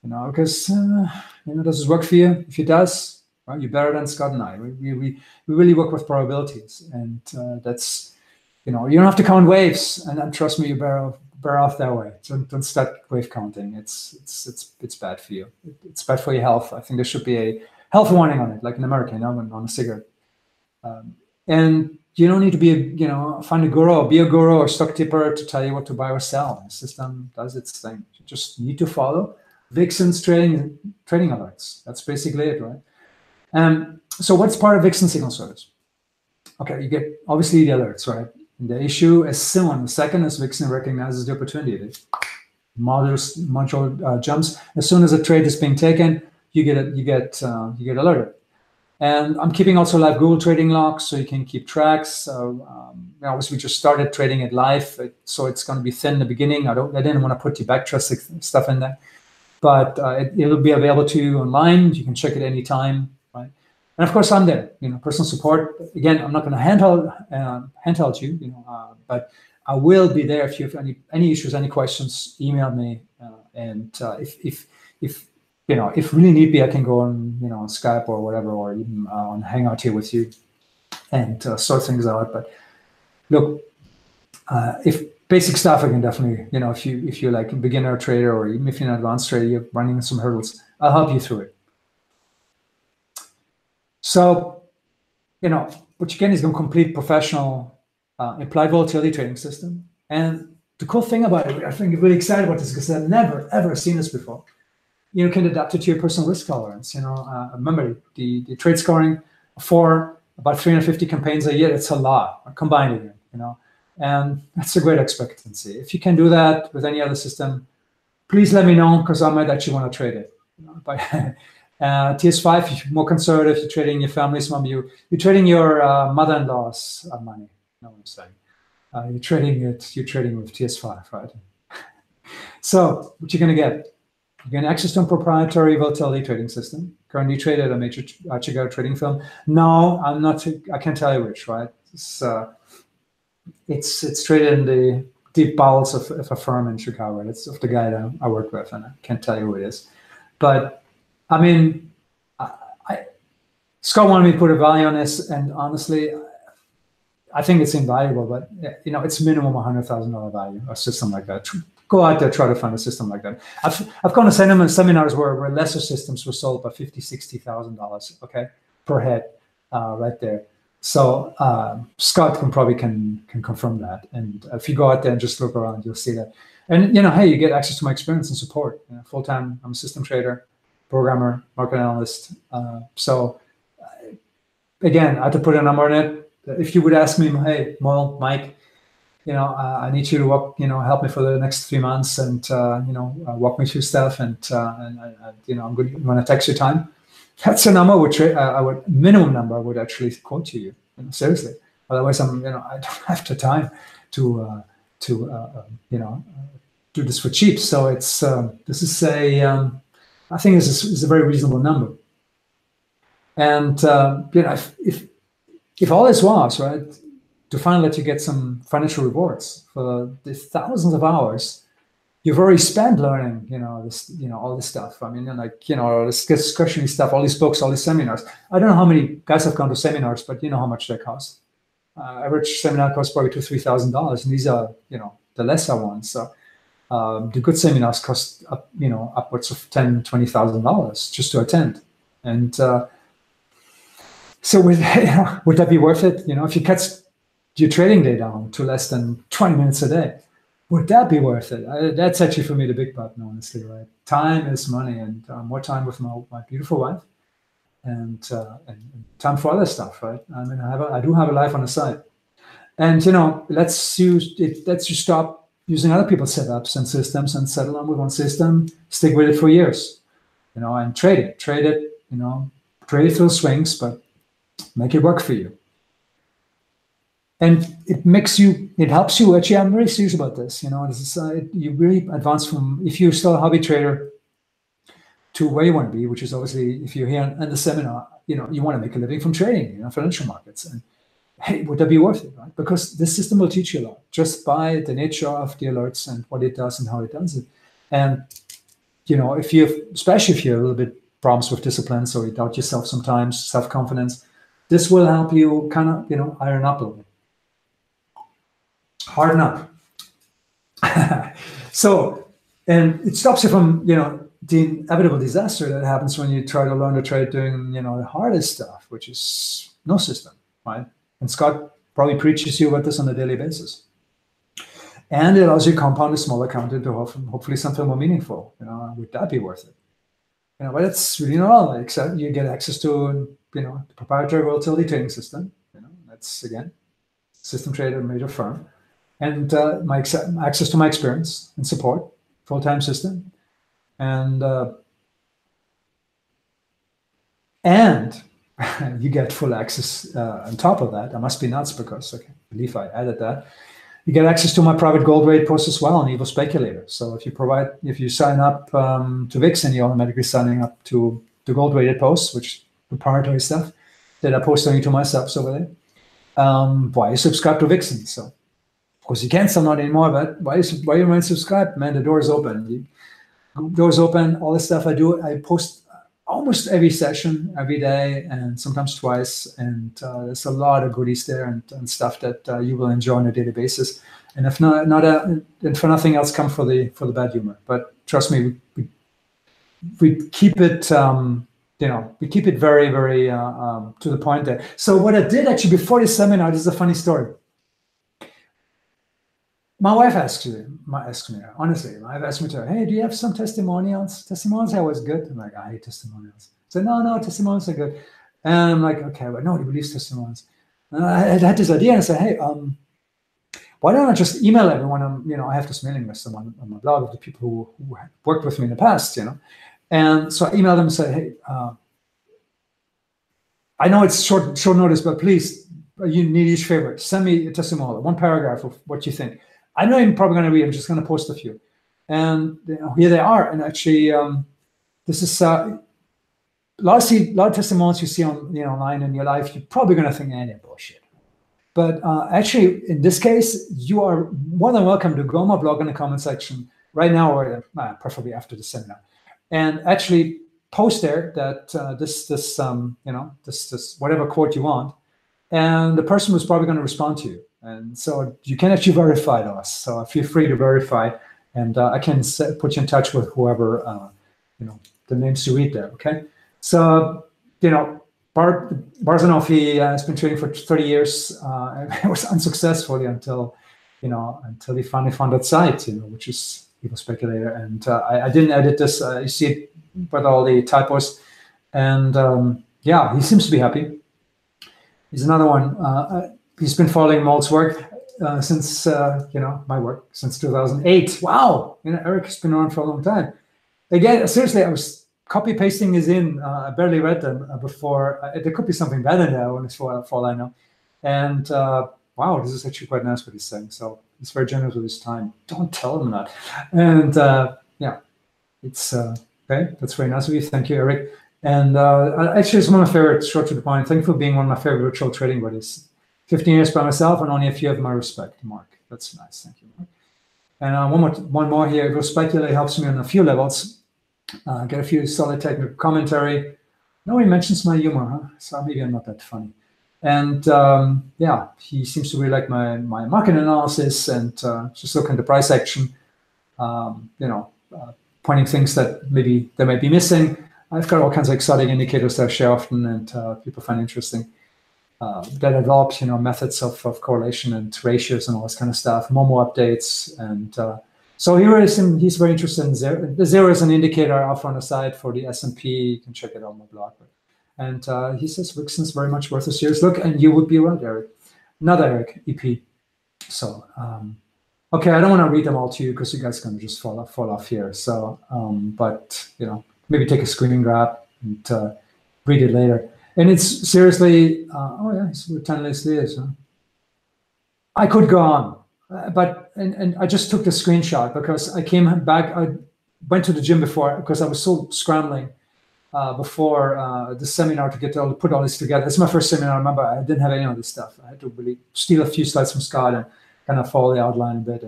because does this work for you? If it does, well, you're better than Scott and I. We really work with probabilities, and that's you don't have to count waves. And trust me, you're better off that way. Don't start wave counting. It's bad for you. It's bad for your health. I think there should be a health warning on it, like in America, on a cigarette. And you don't need to be find a guru, be a guru or stock tipper to tell you what to buy or sell. The system does its thing. You just need to follow Vixen's trading alerts. That's basically it, right? So what's part of Vixen signal service? Okay, you get obviously the alerts, right? And the issue is similar. The second is Vixen recognizes the opportunity. It module jumps. As soon as a trade is being taken, you get alerted. And I'm keeping also live Google trading logs, so you can keep tracks. So obviously, we just started trading it live, so it's going to be thin in the beginning. I didn't want to put the backtest stuff in there, but it'll be available to you online. You can check it anytime, right? And of course, I'm there. Personal support. Again, I'm not going to handheld you, but I will be there if you have any issues, any questions. Email me, and if really need be, I can go on, on Skype or whatever, or even on Hangout here with you and sort things out. But look, if basic stuff, I can definitely, if you're like a beginner trader, or even if you're an advanced trader, you're running some hurdles, I'll help you through it. So, what you get is a complete professional implied volatility trading system. And the cool thing about it, I think I'm really excited about this because I've never, ever seen this before. You can adapt it to your personal risk tolerance. Remember the trade scoring for about 350 campaigns a year. It's a lot combined again, and that's a great expectancy. If you can do that with any other system, please let me know, because I might actually want to trade it. But TS5, if you're more conservative, you're trading your family's money, you're trading your mother-in-law's money. You know what I'm saying? You're trading with TS5, right? So what you're going to get? You get access to a proprietary volatility trading system, currently traded at a major Chicago trading firm. No, I'm not. I can't tell you which. Right? It's traded in the deep bowels of a firm in Chicago. It's of the guy that I work with, and I can't tell you who it is. But I mean, Scott wanted me to put a value on this, and honestly, I think it's invaluable. But it's minimum $100,000 value, a system like that. Go out there, try to find a system like that. I've gone to seminars where lesser systems were sold by $50,000, $60,000, okay, per head, right there. So Scott probably can confirm that. And if you go out there and just look around, you'll see that. And hey, you get access to my experience and support. Full time, I'm a system trader, programmer, market analyst. So again, I had to put a number on it. If you would ask me, hey, Mo, Mike, I need you to help me for the next 3 months and, walk me through stuff. And I'm going to text you time. That's a number minimum number I would actually quote to you, seriously. Otherwise, I don't have the time to do this for cheap. So it's, this is I think this is a very reasonable number. And, if all this was, right, to finally let you get some financial rewards for the thousands of hours you've already spent learning, this, all this stuff. I mean, this discussion stuff, all these books, all these seminars. I don't know how many guys have gone to seminars, but you know how much they cost. Average seminar costs probably $2,000-3,000, and these are, the lesser ones. So the good seminars cost, upwards of $10,000-20,000 just to attend. And so would that be worth it? If you cut your trading day down to less than 20 minutes a day, would that be worth it? That's actually for me the big button, honestly, right? Time is money, and more time with my beautiful wife, and time for other stuff, right? I mean, I do have a life on the side, and let's you stop using other people's setups and systems and settle on with one system, stick with it for years, and trade it, trade it through swings, but make it work for you. And it helps you, actually, I'm very serious about this, you really advance from, if you're still a hobby trader, to where you want to be, which is obviously, if you're here in the seminar, you want to make a living from trading, financial markets. And hey, would that be worth it, right? Because this system will teach you a lot, just by the nature of the alerts and what it does and how it does it. And, especially if you have a little bit problems with discipline, so you doubt yourself sometimes, self-confidence, this will help you kind of, iron up a little bit. Harden up. So, and it stops you from, the inevitable disaster that happens when you try to learn to trade doing, the hardest stuff, which is no system, right? And Scott probably preaches you about this on a daily basis. And it allows you to compound a small account into hopefully something more meaningful. Would that be worth it? But it's really not all. Except you get access to, the proprietary volatility trading system. That's, again, system trader, major firm. And my access to my experience and support, full-time system. And you get full access on top of that. I must be nuts because I can't believe I added that. You get access to my private gold rate post as well on Evil Speculator. So if you sign up to Vixen, you're automatically signing up to the gold rated posts, which is proprietary stuff that I post only to myself over there. Why you subscribe to Vixen? So, of course, you can't sell not anymore, but why you remain subscribed? Man, the door is open. Doors open, all the stuff I do. I post almost every session, every day, and sometimes twice. And there's a lot of goodies there and stuff that you will enjoy on a daily basis. And if and for nothing else, come for the bad humor. But trust me, we keep it, we keep it very, very to the point there. So what I did actually before this seminar, this is a funny story. My wife asked me, honestly, my wife asked me, hey, do you have some testimonials? Testimonials are always good. I'm like, I hate testimonials. I said, no, testimonials are good. And I'm like, okay, but nobody believes testimonials. And I had this idea, and I said, hey, why don't I just email everyone? I have this mailing list on my blog of the people who worked with me in the past, And so I emailed them and said, hey, I know it's short notice, but please, you need each favor. Send me a testimonial, one paragraph of what you think. I'm not even probably going to read. I'm just going to post a few, and here they are. And actually, this is a lot of testimonials you see on online in your life. You're probably going to think, they're bullshit. But actually, in this case, you are more than welcome to go on my blog in the comment section right now, or preferably after the seminar, and actually post there that this whatever quote you want, and the person was probably going to respond to you. And so you can actually verify to us. So feel free to verify, and I can put you in touch with whoever, the names you read there, okay? So, Barzanov, he has been trading for 30 years. And it was unsuccessfully until he finally found that site, which is Evil Speculator. And I didn't edit this. You see it with all the typos. And yeah, he seems to be happy. Here's another one. He's been following Malt's work since, my work since 2008. Wow. Eric has been on for a long time. Again, seriously, I was copy pasting his in. I barely read them before. There could be something bad in there, for all I know. And wow, this is actually quite nice what he's saying. So he's very generous with his time. Don't tell him that. And yeah, it's okay. That's very nice of you. Thank you, Eric. And actually, it's one of my favorites, short to the point. Thank you for being one of my favorite virtual trading buddies. 15 years by myself, and only a few of my respect, Mark. That's nice. Thank you, Mark. And one more here. It will speculate helps me on a few levels. Get a few solid technical commentary. No, he mentions my humor, huh? So maybe I'm not that funny. And yeah, he seems to really like my market analysis and just looking at the price action, pointing things that maybe they might be missing. I've got all kinds of exotic indicators that I share often and people find interesting. That developed, methods of correlation and ratios and all this kind of stuff, more updates. And so he's very interested in zero. The zero is an indicator off on the side for the S&P. You can check it out on my blog. And he says Vixen's very much worth a serious look, and you would be right, Eric. Another Eric, EP. So, okay, I don't want to read them all to you because you guys are going to just fall off here. So, but, maybe take a screen grab and read it later. And it's seriously, oh yeah, it's what 10 list is. Huh? I could go on, but I just took the screenshot because I came back. I went to the gym before because I was so scrambling before the seminar to put all this together. It's my first seminar. Remember, I didn't have any of this stuff. I had to really steal a few slides from Scott and kind of follow the outline a bit.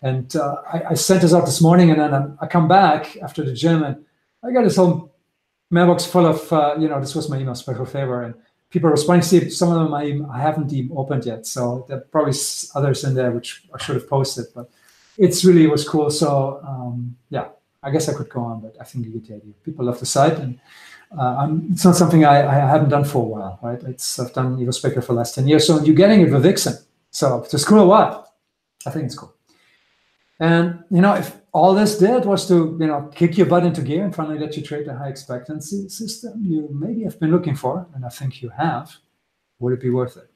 And I sent this out this morning, and then I come back after the gym, and I got this whole mailbox full of, this was my email special favor, and people are responding. See, some of them I haven't even opened yet, so there are probably others in there which I should have posted, but it was cool. So yeah, I guess I could go on, but I think you get the idea. People love the site, and it's not something I haven't done for a while, right? I've done EvoSpeculator for the last 10 years, so you're getting it with Vixen. So to screw what? I think it's cool. And if all this did was to kick your butt into gear and finally let you trade the high expectancy system you maybe have been looking for, and I think you have, would it be worth it?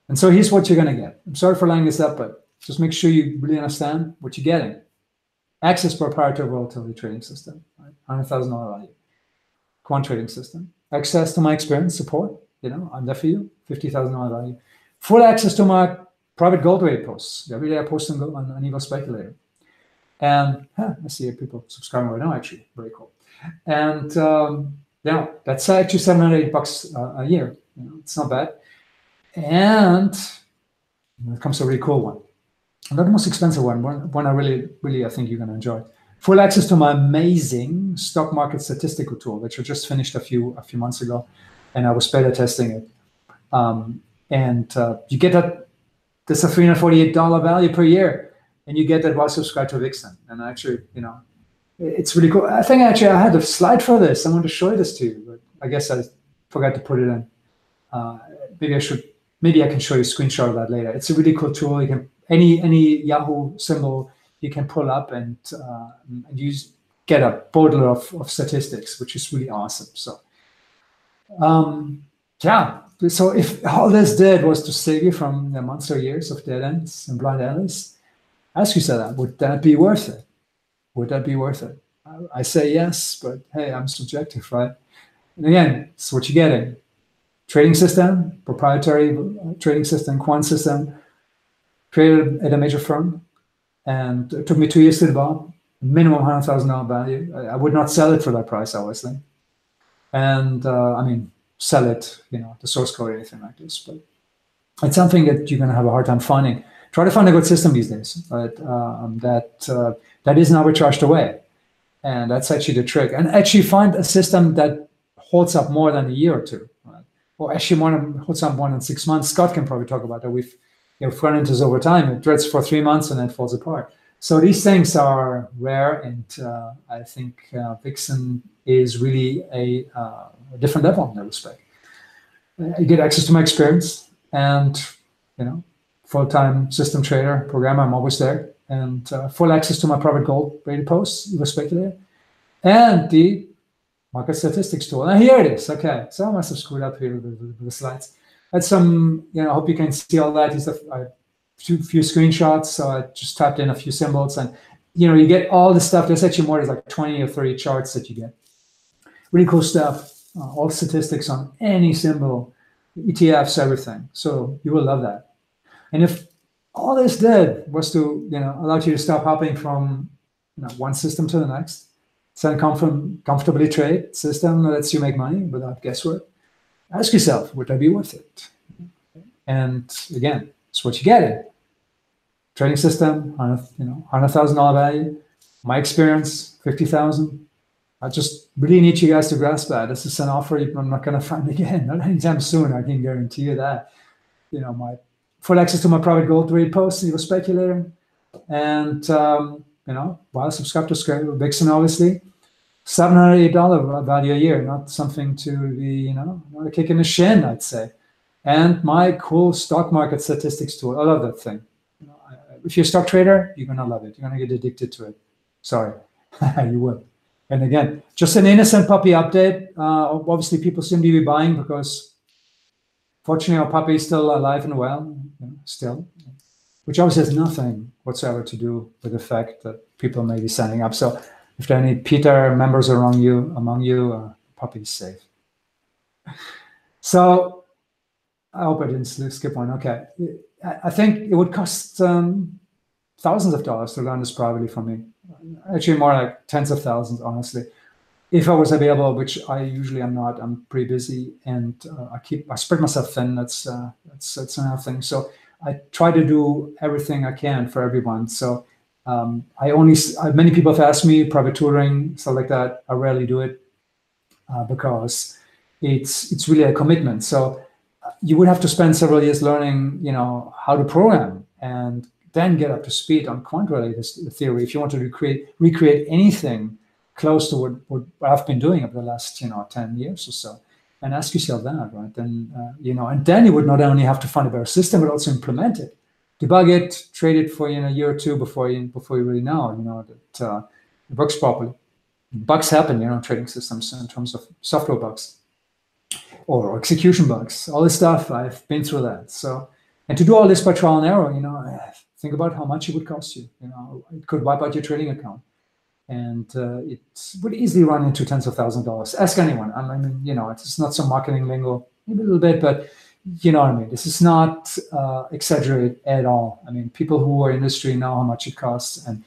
And so here's what you're going to get. I'm sorry for laying this up, but just make sure you really understand what you're getting. Access proprietary volatility trading system, right? $100,000 value. Quant trading system. Access to my experience support. I'm there for you. $50,000 value. Full access to my private gold rate posts. Every day I post on EvoSpeculator. And I see people subscribing right now, actually. Very cool. And that's actually $780 a year. It's not bad. And it comes to a really cool one. Not the most expensive one I really I think you're going to enjoy. Full access to my amazing stock market statistical tool, which I just finished a few months ago, and I was beta testing it. You get that. That's a $348 value per year, and you get that while subscribed to Vixen. And actually, it's really cool. I think actually I had a slide for this. I want to show this to you, but I guess I forgot to put it in. Maybe I can show you a screenshot of that later. It's a really cool tool. You can any Yahoo symbol you can pull up and use, get a boatload of statistics, which is really awesome. So yeah. So if all this did was to save you from the monster years of dead ends and blind alleys, ask yourself, would that be worth it? Would that be worth it? I say yes, but hey, I'm subjective, right? And again, it's what you're getting. Trading system, proprietary trading system, quant system, created at a major firm, and it took me 2 years to develop. Minimum $100,000 value. I would not sell it for that price, obviously. And sell it, the source code or anything like this. But it's something that you're going to have a hard time finding. Try to find a good system these days, right? That isn't arbitraged away. And that's actually the trick. And actually find a system that holds up more than a year or two, right? Or actually holds up more than 6 months. Scott can probably talk about that. We've run into this over time. It trades for 3 months and then falls apart. So these things are rare, and I think Vixen is really a different level in that respect. You get access to my experience, and full-time system trader, programmer. I'm always there, and full access to my private gold rated posts, EvoSpeculator, and the market statistics tool. And here it is. Okay, so I must have screwed up here with the slides. That's some. I hope you can see all that. These are a few screenshots. So I just typed in a few symbols, and you get all the stuff. There's actually more. There's like 20 or 30 charts that you get. Really cool stuff. All statistics on any symbol, ETFs, everything. So you will love that. And if all this did was to allow you to stop hopping from one system to the next, then comfortably trade system that lets you make money without guesswork, ask yourself, would that be worth it? And again, it's what you get it. trading system, $100,000 value. My experience, 50,000. I just really need you guys to grasp that. This is an offer I'm not going to find again, not anytime soon. I can guarantee you that. My full access to my private gold trade posts, you were speculating. And, while subscribed to Vixen, obviously, $708 value a year, not something to be, not a kick in the shin, I'd say. And my cool stock market statistics tool. I love that thing. If you're a stock trader, you're going to love it. You're going to get addicted to it. Sorry, you will. And again, just an innocent puppy update. Obviously, people seem to be buying because, fortunately, our puppy is still alive and well, still, which obviously has nothing whatsoever to do with the fact that people may be signing up. So if there are any Peter members among you, puppy is safe. So I hope I didn't skip one. Okay. I think it would cost thousands of dollars to learn this privately from me. Actually, more like tens of thousands, honestly. If I was available, which I usually am not, I'm pretty busy, and I spread myself thin. That's another thing. So I try to do everything I can for everyone. So many people have asked me private tutoring, stuff like that. I rarely do it because it's really a commitment. So you would have to spend several years learning, how to program, and then get up to speed on quant-related theory if you want to recreate anything close to what I've been doing over the last 10 years or so. And ask yourself that, right? Then and then you would not only have to find a better system, but also implement it, debug it, trade it for a year or two before you really know that it works properly. Bugs happen, in trading systems in terms of software bugs or execution bugs. All this stuff, I've been through that. So, and to do all this by trial and error, think about how much it would cost you. It could wipe out your trading account. And it would easily run into tens of thousands of dollars. Ask anyone. I mean, it's not some marketing lingo, maybe a little bit, but you know what I mean. This is not exaggerated at all. I mean, people who are in industry know how much it costs, and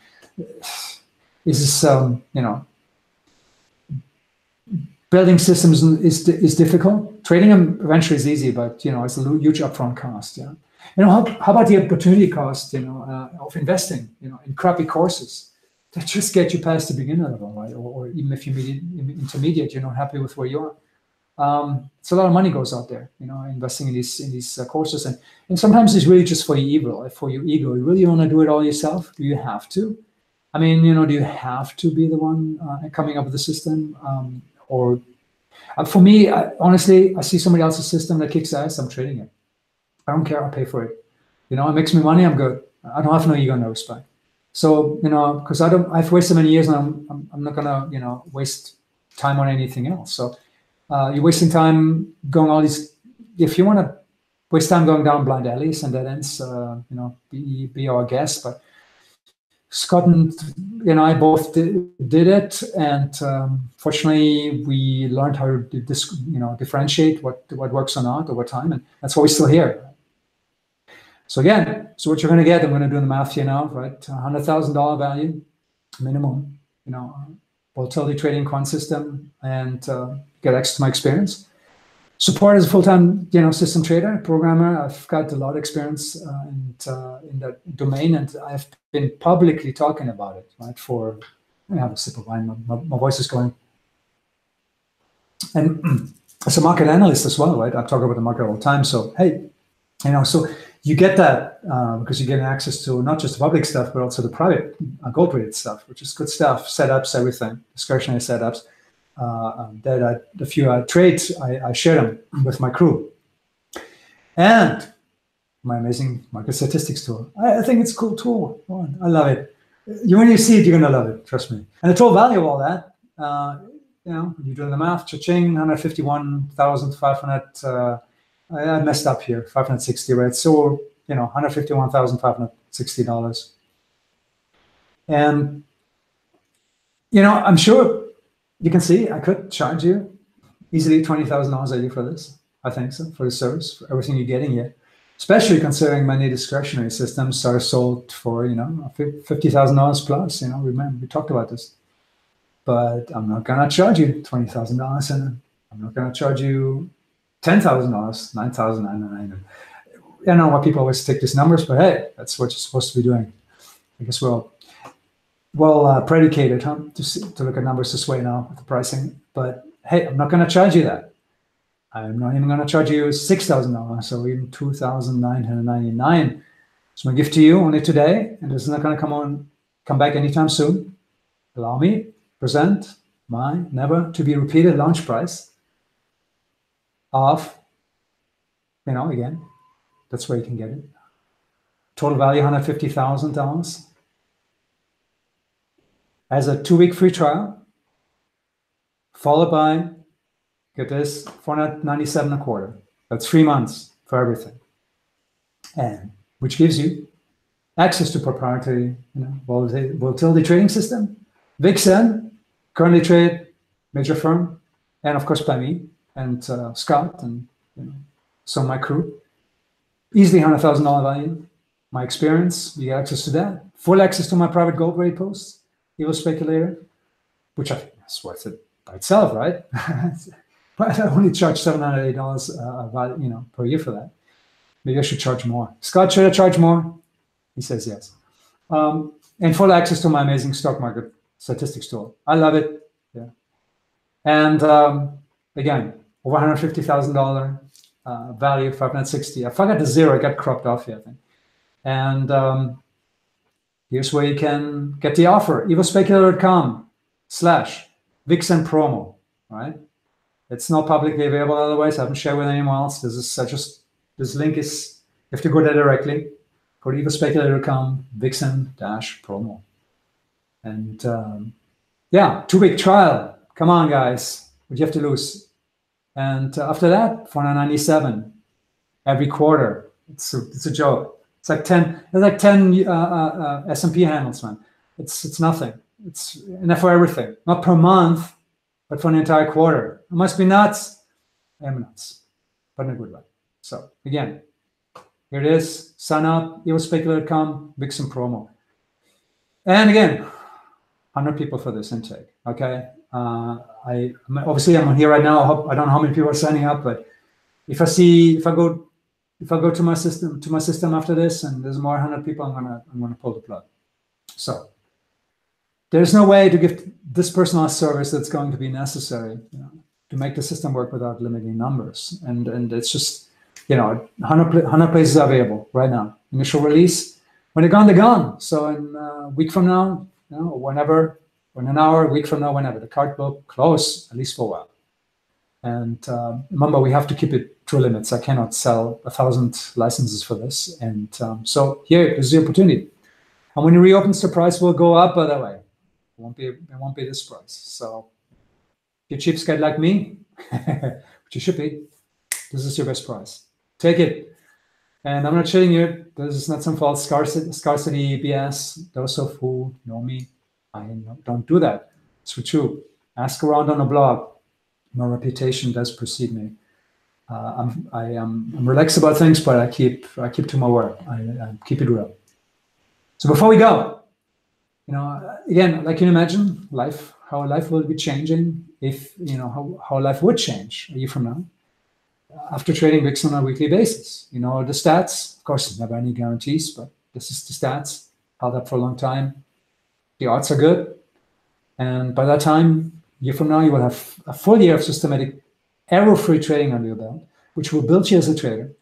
this is, building systems is difficult. Trading them eventually is easy, but it's a huge upfront cost. Yeah. How about the opportunity cost? Of investing. In crappy courses that just get you past the beginner level, right? Or even if you're intermediate, you're not happy with where you are. So a lot of money goes out there, investing in these courses, and sometimes it's really just for your ego. You really want to do it all yourself? Do you have to? I mean, do you have to be the one coming up with the system? Or for me, honestly, I see somebody else's system that kicks ass. I'm trading it. I don't care. I'll pay for it. It makes me money. I'm good. I don't have no ego, no respect. So, because I've wasted many years, and I'm not gonna, waste time on anything else. So, you're wasting time going all these. If you want to waste time going down blind alleys and dead ends, be our guest. But Scott and I both did it, and fortunately, we learned how to differentiate what works or not over time, and that's why we're still here. So again, what you're going to get, I'm going to do the math here now, right? $100,000 value minimum, volatility trading quant system, and get access to my experience. Support as a full-time, system trader, programmer. I've got a lot of experience in that domain, and I've been publicly talking about it, right? Let me have a sip of wine. My voice is going. And as a market analyst as well, right? I talk about the market all the time. So hey, so you get that because you get access to not just the public stuff, but also the private gold-rated stuff, which is good stuff, setups, everything, discretionary setups. The few trades, I share them with my crew. And my amazing market statistics tool. I think it's a cool tool. I love it. When you see it, you're going to love it, trust me. And the total value of all that, when you're doing the math, cha-ching, 151,500, I messed up here, 560, right? So, $151,560. And, I'm sure you can see I could charge you easily $20,000 a year for this. I think so, for the service, for everything you're getting here. Especially considering many discretionary systems are sold for, $50,000 plus. Remember, we talked about this. But I'm not going to charge you $20,000, and I'm not going to charge you $10,000, $9,999. I don't know why people always take these numbers, but hey, that's what you're supposed to be doing. I guess we're all well predicated, huh, to look at numbers this way now with the pricing. But hey, I'm not going to charge you that. I'm not even going to charge you $6,000, so even $2,999. It's my gift to you only today, and this is not going to come back anytime soon. Allow me to present my never to be repeated launch price of, again, that's where you can get it. Total value $150,000 as a 2-week free trial, followed by, get this, $497 a quarter. That's 3 months for everything, and which gives you access to proprietary, volatility trading system, Vixen, currently traded, major firm, and of course by me and Scott and some of my crew. Easily $100,000 value. My experience, you get access to that. Full access to my private gold rate posts, Evil Speculator, which I think is worth it by itself, right? But I only charge $780 per year for that. Maybe I should charge more. Scott, should I charge more? He says yes. And full access to my amazing stock market statistics tool. I love it. Yeah. And again, over $150,000 value, 560. I forgot the zero. It got cropped off here, I think. And here's where you can get the offer. evospeculator.com/Vixen promo. Right? It's not publicly available otherwise. I haven't shared with anyone else. This link is, you have to go there directly. Go to evospeculator.com, Vixen-promo. And yeah, 2-week trial. Come on, guys. What do you have to lose? And after that, $497 every quarter. It's a joke. It's like 10 S&P handles, man. It's nothing. It's enough for everything. Not per month, but for an entire quarter. It must be nuts. I am nuts, but in a good way. So again, here it is. Sign up, evospeculator.com, Vixen promo. And again, 100 people for this intake. Okay. Obviously I'm on here right now. I don't know how many people are signing up, but if I go to my system after this, and there's more 100 people, I'm gonna pull the plug. So there's no way to give this personalized service that's going to be necessary, to make the system work without limiting numbers. And it's just, 100 places are available right now. Initial release. When they're gone, they're gone. So in a week from now, whenever, or in an hour, a week from now, whenever, the card will close, at least for a while. And remember, we have to keep it to limits. I cannot sell 1,000 licenses for this. And so here is the opportunity. And when it reopens, the price will go up, by the way. It won't be this price. So if you're a cheapskate like me, which you should be, this is your best price. Take it. And I'm not shitting you. This is not some false scarcity BS. Those of who know me, I don't do that. It's for true. Ask around on a blog. My reputation does precede me. I'm relaxed about things, but I keep to my word. I keep it real. So before we go, again, like you can imagine, how life will be changing if how life would change a year from now. After trading Vixen on a weekly basis, the stats. Of course, never any guarantees, but this is the stats. Held up for a long time. The odds are good, and by that time, a year from now, you will have a full year of systematic, error-free trading under your belt, which will build you as a trader.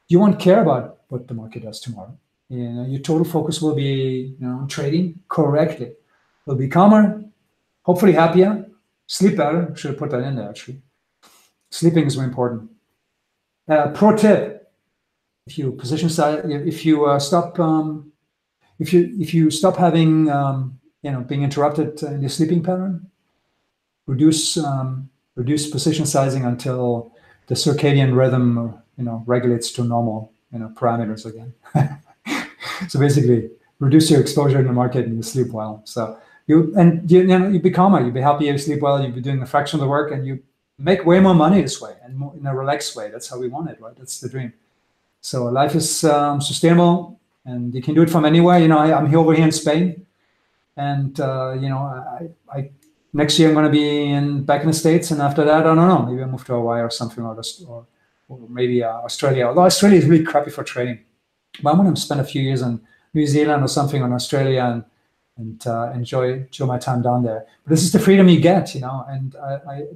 You won't care about what the market does tomorrow. Your total focus will be, trading correctly. You'll be calmer, hopefully happier, sleep better. Should have put that in there actually. Sleeping is very important. Pro tip: if you position size, if you stop having being interrupted in your sleeping pattern, reduce position sizing until the circadian rhythm regulates to normal parameters again. So basically, reduce your exposure in the market and you sleep well. So you be calmer, you be happy, you sleep well, you'll be doing a fraction of the work, and you make way more money this way and more in a relaxed way. That's how we want it, right? That's the dream. So life is sustainable, and you can do it from anywhere. I'm over here in Spain, and I next year I'm going to be back in the States, and after that, I don't know, maybe I move to Hawaii or something, or or maybe Australia. Although Australia is really crappy for trading. But I want to spend a few years in New Zealand or something, on Australia, and enjoy my time down there. But this is the freedom you get, and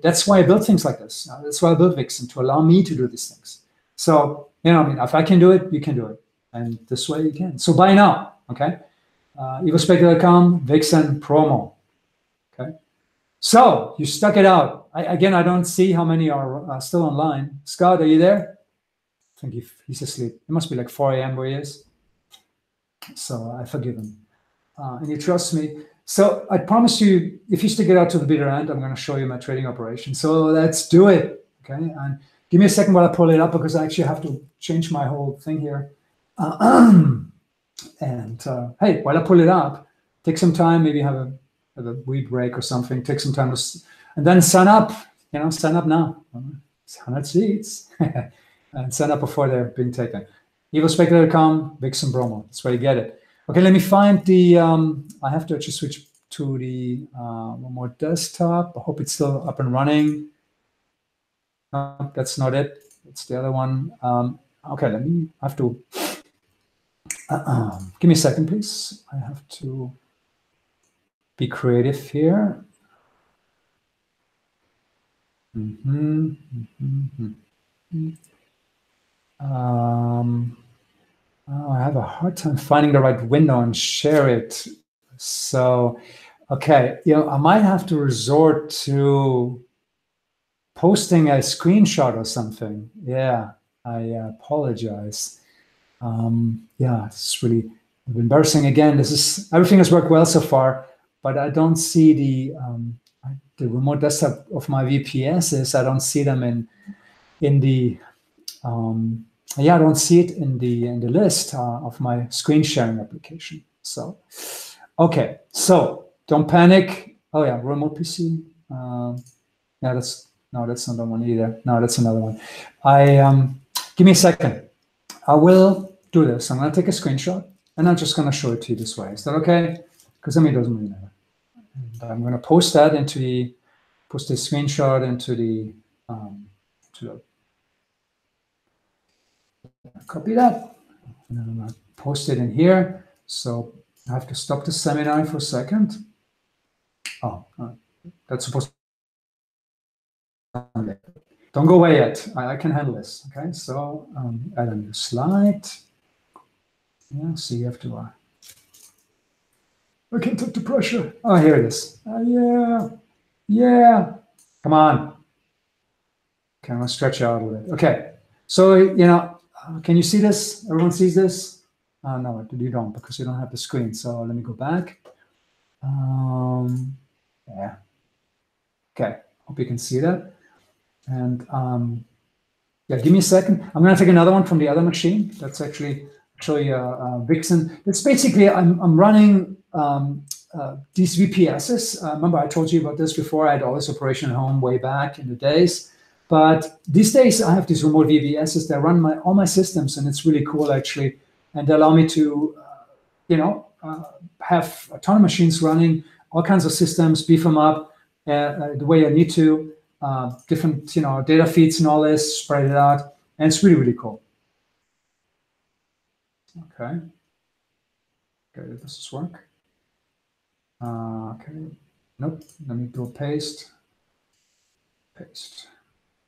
that's why I build things like this. That's why I built Vixen, to allow me to do these things. So, if I can do it, you can do it. And this way you can. So buy now, okay? evospector.com, Vixen promo, okay? So you stuck it out. I don't see how many are still online. Scott, are you there? I think he's asleep. It must be like 4 a.m. where he is. So I forgive him. And you trust me. So I promise you, if you stick it out to the bitter end, I'm going to show you my trading operation. So let's do it, okay? And give me a second while I pull it up, because I actually have to change my whole thing here. Hey, while I pull it up, take some time, maybe have a weed break or something, take some time and then sign up, sign up now. 100 seats. And sign up before they're being taken. evospector.com, Vixen promo. That's where you get it. Okay, let me find the, I have to actually switch to the one more desktop. I hope it's still up and running. No, that's not it. It's the other one. Okay, I have to, give me a second, please. I have to be creative here. I have a hard time finding the right window and share it. So, okay, I might have to resort to posting a screenshot or something. Yeah, I apologize. Yeah, it's really embarrassing again. Everything has worked well so far, but I don't see the remote desktop of my VPSs. I don't see them in the I don't see it in the list of my screen sharing application. So, okay, so don't panic. Oh yeah, remote PC. Yeah, that's not the one either. No, that's another one. Give me a second. I will do this. I'm going to take a screenshot, and I'm just going to show it to you this way. Is that okay? Because it doesn't really matter. And I'm going to post that post the screenshot into the copy that, and then I'm going to post it in here. So I have to stop the seminar for a second. Oh, that's supposed to. Don't go away yet. I can handle this. Okay, so add a new slide. Yeah, so you have to. I can't take the pressure. Oh, here it is. Yeah. Come on. Okay, I'm gonna stretch out a little bit. Okay, so can you see this? Everyone sees this? No, you don't, because you don't have the screen. So let me go back. Yeah. Okay, hope you can see that. And yeah, give me a second. I'm going to take another one from the other machine. That's actually show you Vixen. It's basically I'm running these VPSs. Remember I told you about this before. I had all this operation at home way back in the days. But these days I have these remote VPSs that run all my systems, and it's really cool actually. And they allow me to, have a ton of machines running, all kinds of systems, beef them up the way I need to. Different, data feeds and all this, spread it out, and it's really, really cool. Okay, does this work? Okay, nope. Let me do a paste.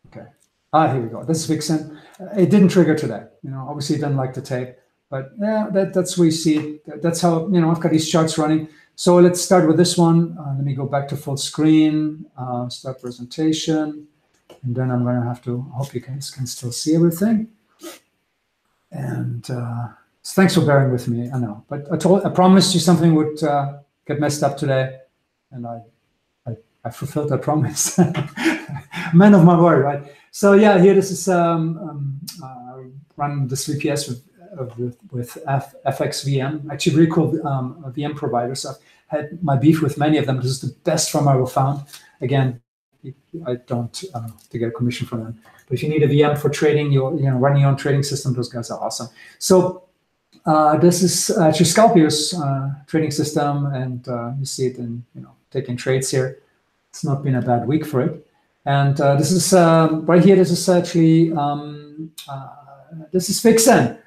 Okay. Here we go. This is Vixen. It didn't trigger today. Obviously it doesn't like the tape, but yeah, that's where you see it. That's how I've got these charts running. So let's start with this one. Let me go back to full screen, start presentation, and then I'm going to have to, I hope you guys can still see everything. And thanks for bearing with me, I know. But I promised you something would get messed up today, and I fulfilled that promise. Man of my word, right? So yeah, here this is run this VPS with FXVM, actually really cool VM providers. I've had my beef with many of them. This is the best firm I ever found. Again, I don't to get a commission from them. But if you need a VM for trading, running your own trading system, those guys are awesome. So this is actually Scalpio's trading system, and you see it in taking trades here. It's not been a bad week for it. And this is right here. This is actually this is Vixen.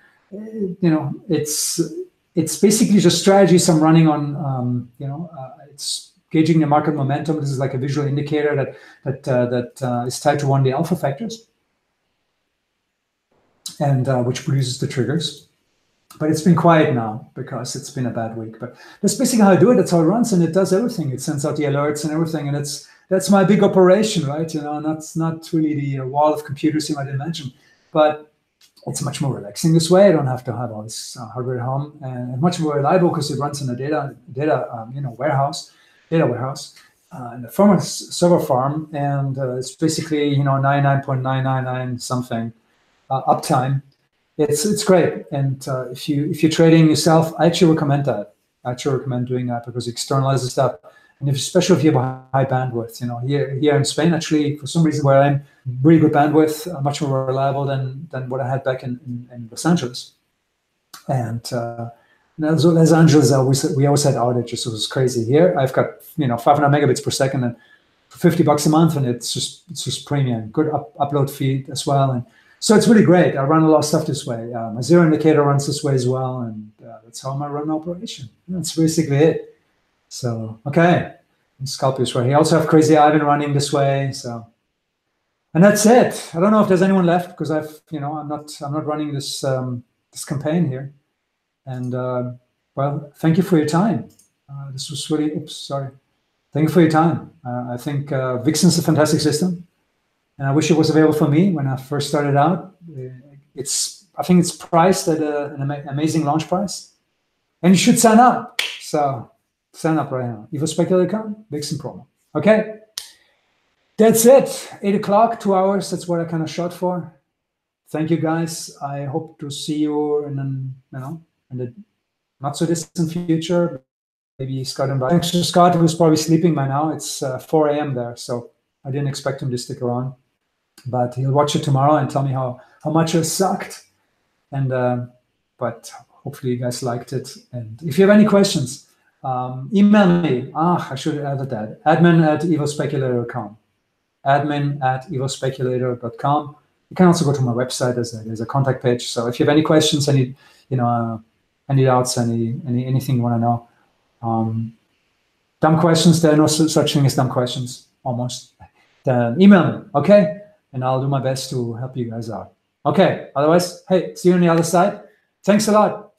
It's basically just strategies I'm running on. It's gauging the market momentum. This is like a visual indicator that is tied to one of the alpha factors, and which produces the triggers. But it's been quiet now because it's been a bad week. But that's basically how I do it. That's how it runs, and it does everything. It sends out the alerts and everything, and that's my big operation, right? And that's not really the wall of computers you might imagine, but it's much more relaxing this way. I don't have to have all this hardware at home, and much more reliable because it runs in a data warehouse, in the former server farm, and it's basically 99.999 something uptime. It's great, and if you're trading yourself, I actually recommend that. I actually recommend doing that because it externalizes stuff, and especially if you have a high bandwidth. Here in Spain, actually, for some reason, where I'm really good bandwidth, much more reliable than what I had back in Los Angeles. And Los Angeles, we always had outages, so it was crazy. Here, I've got 500 megabits per second, and for $50 a month, and it's just premium. Good upload feed as well, and so it's really great. I run a lot of stuff this way. My zero indicator runs this way as well, and that's how I run my operation. That's basically it. So, okay. And Scalpius right here. I also have Crazy Ivan running this way. So, and that's it. I don't know if there's anyone left because I'm not running this this campaign here. And well, thank you for your time. This was really. Oops, sorry. Thank you for your time. I think Vixen is a fantastic system. And I wish it was available for me when I first started out. I think it's priced at an amazing launch price, and you should sign up. So sign up right now. evospeculator.com, Vixen promo. Okay, that's it. 8 o'clock, 2 hours. That's what I kind of shot for. Thank you, guys. I hope to see you in the not so distant future. Maybe Scott and Brian. Thanks to Scott, who's probably sleeping by now. It's 4 a.m. there, so I didn't expect him to stick around. But he'll watch it tomorrow and tell me how much it sucked. And but hopefully you guys liked it. And if you have any questions, email me. I should have added that. admin@evospeculator.com. admin@evospeculator.com. You can also go to my website. There's a contact page. So if you have any questions, any doubts, anything you want to know, dumb questions. There are no such thing as dumb questions. Almost. Then email me. Okay. And I'll do my best to help you guys out. Okay, otherwise, hey, see you on the other side. Thanks a lot.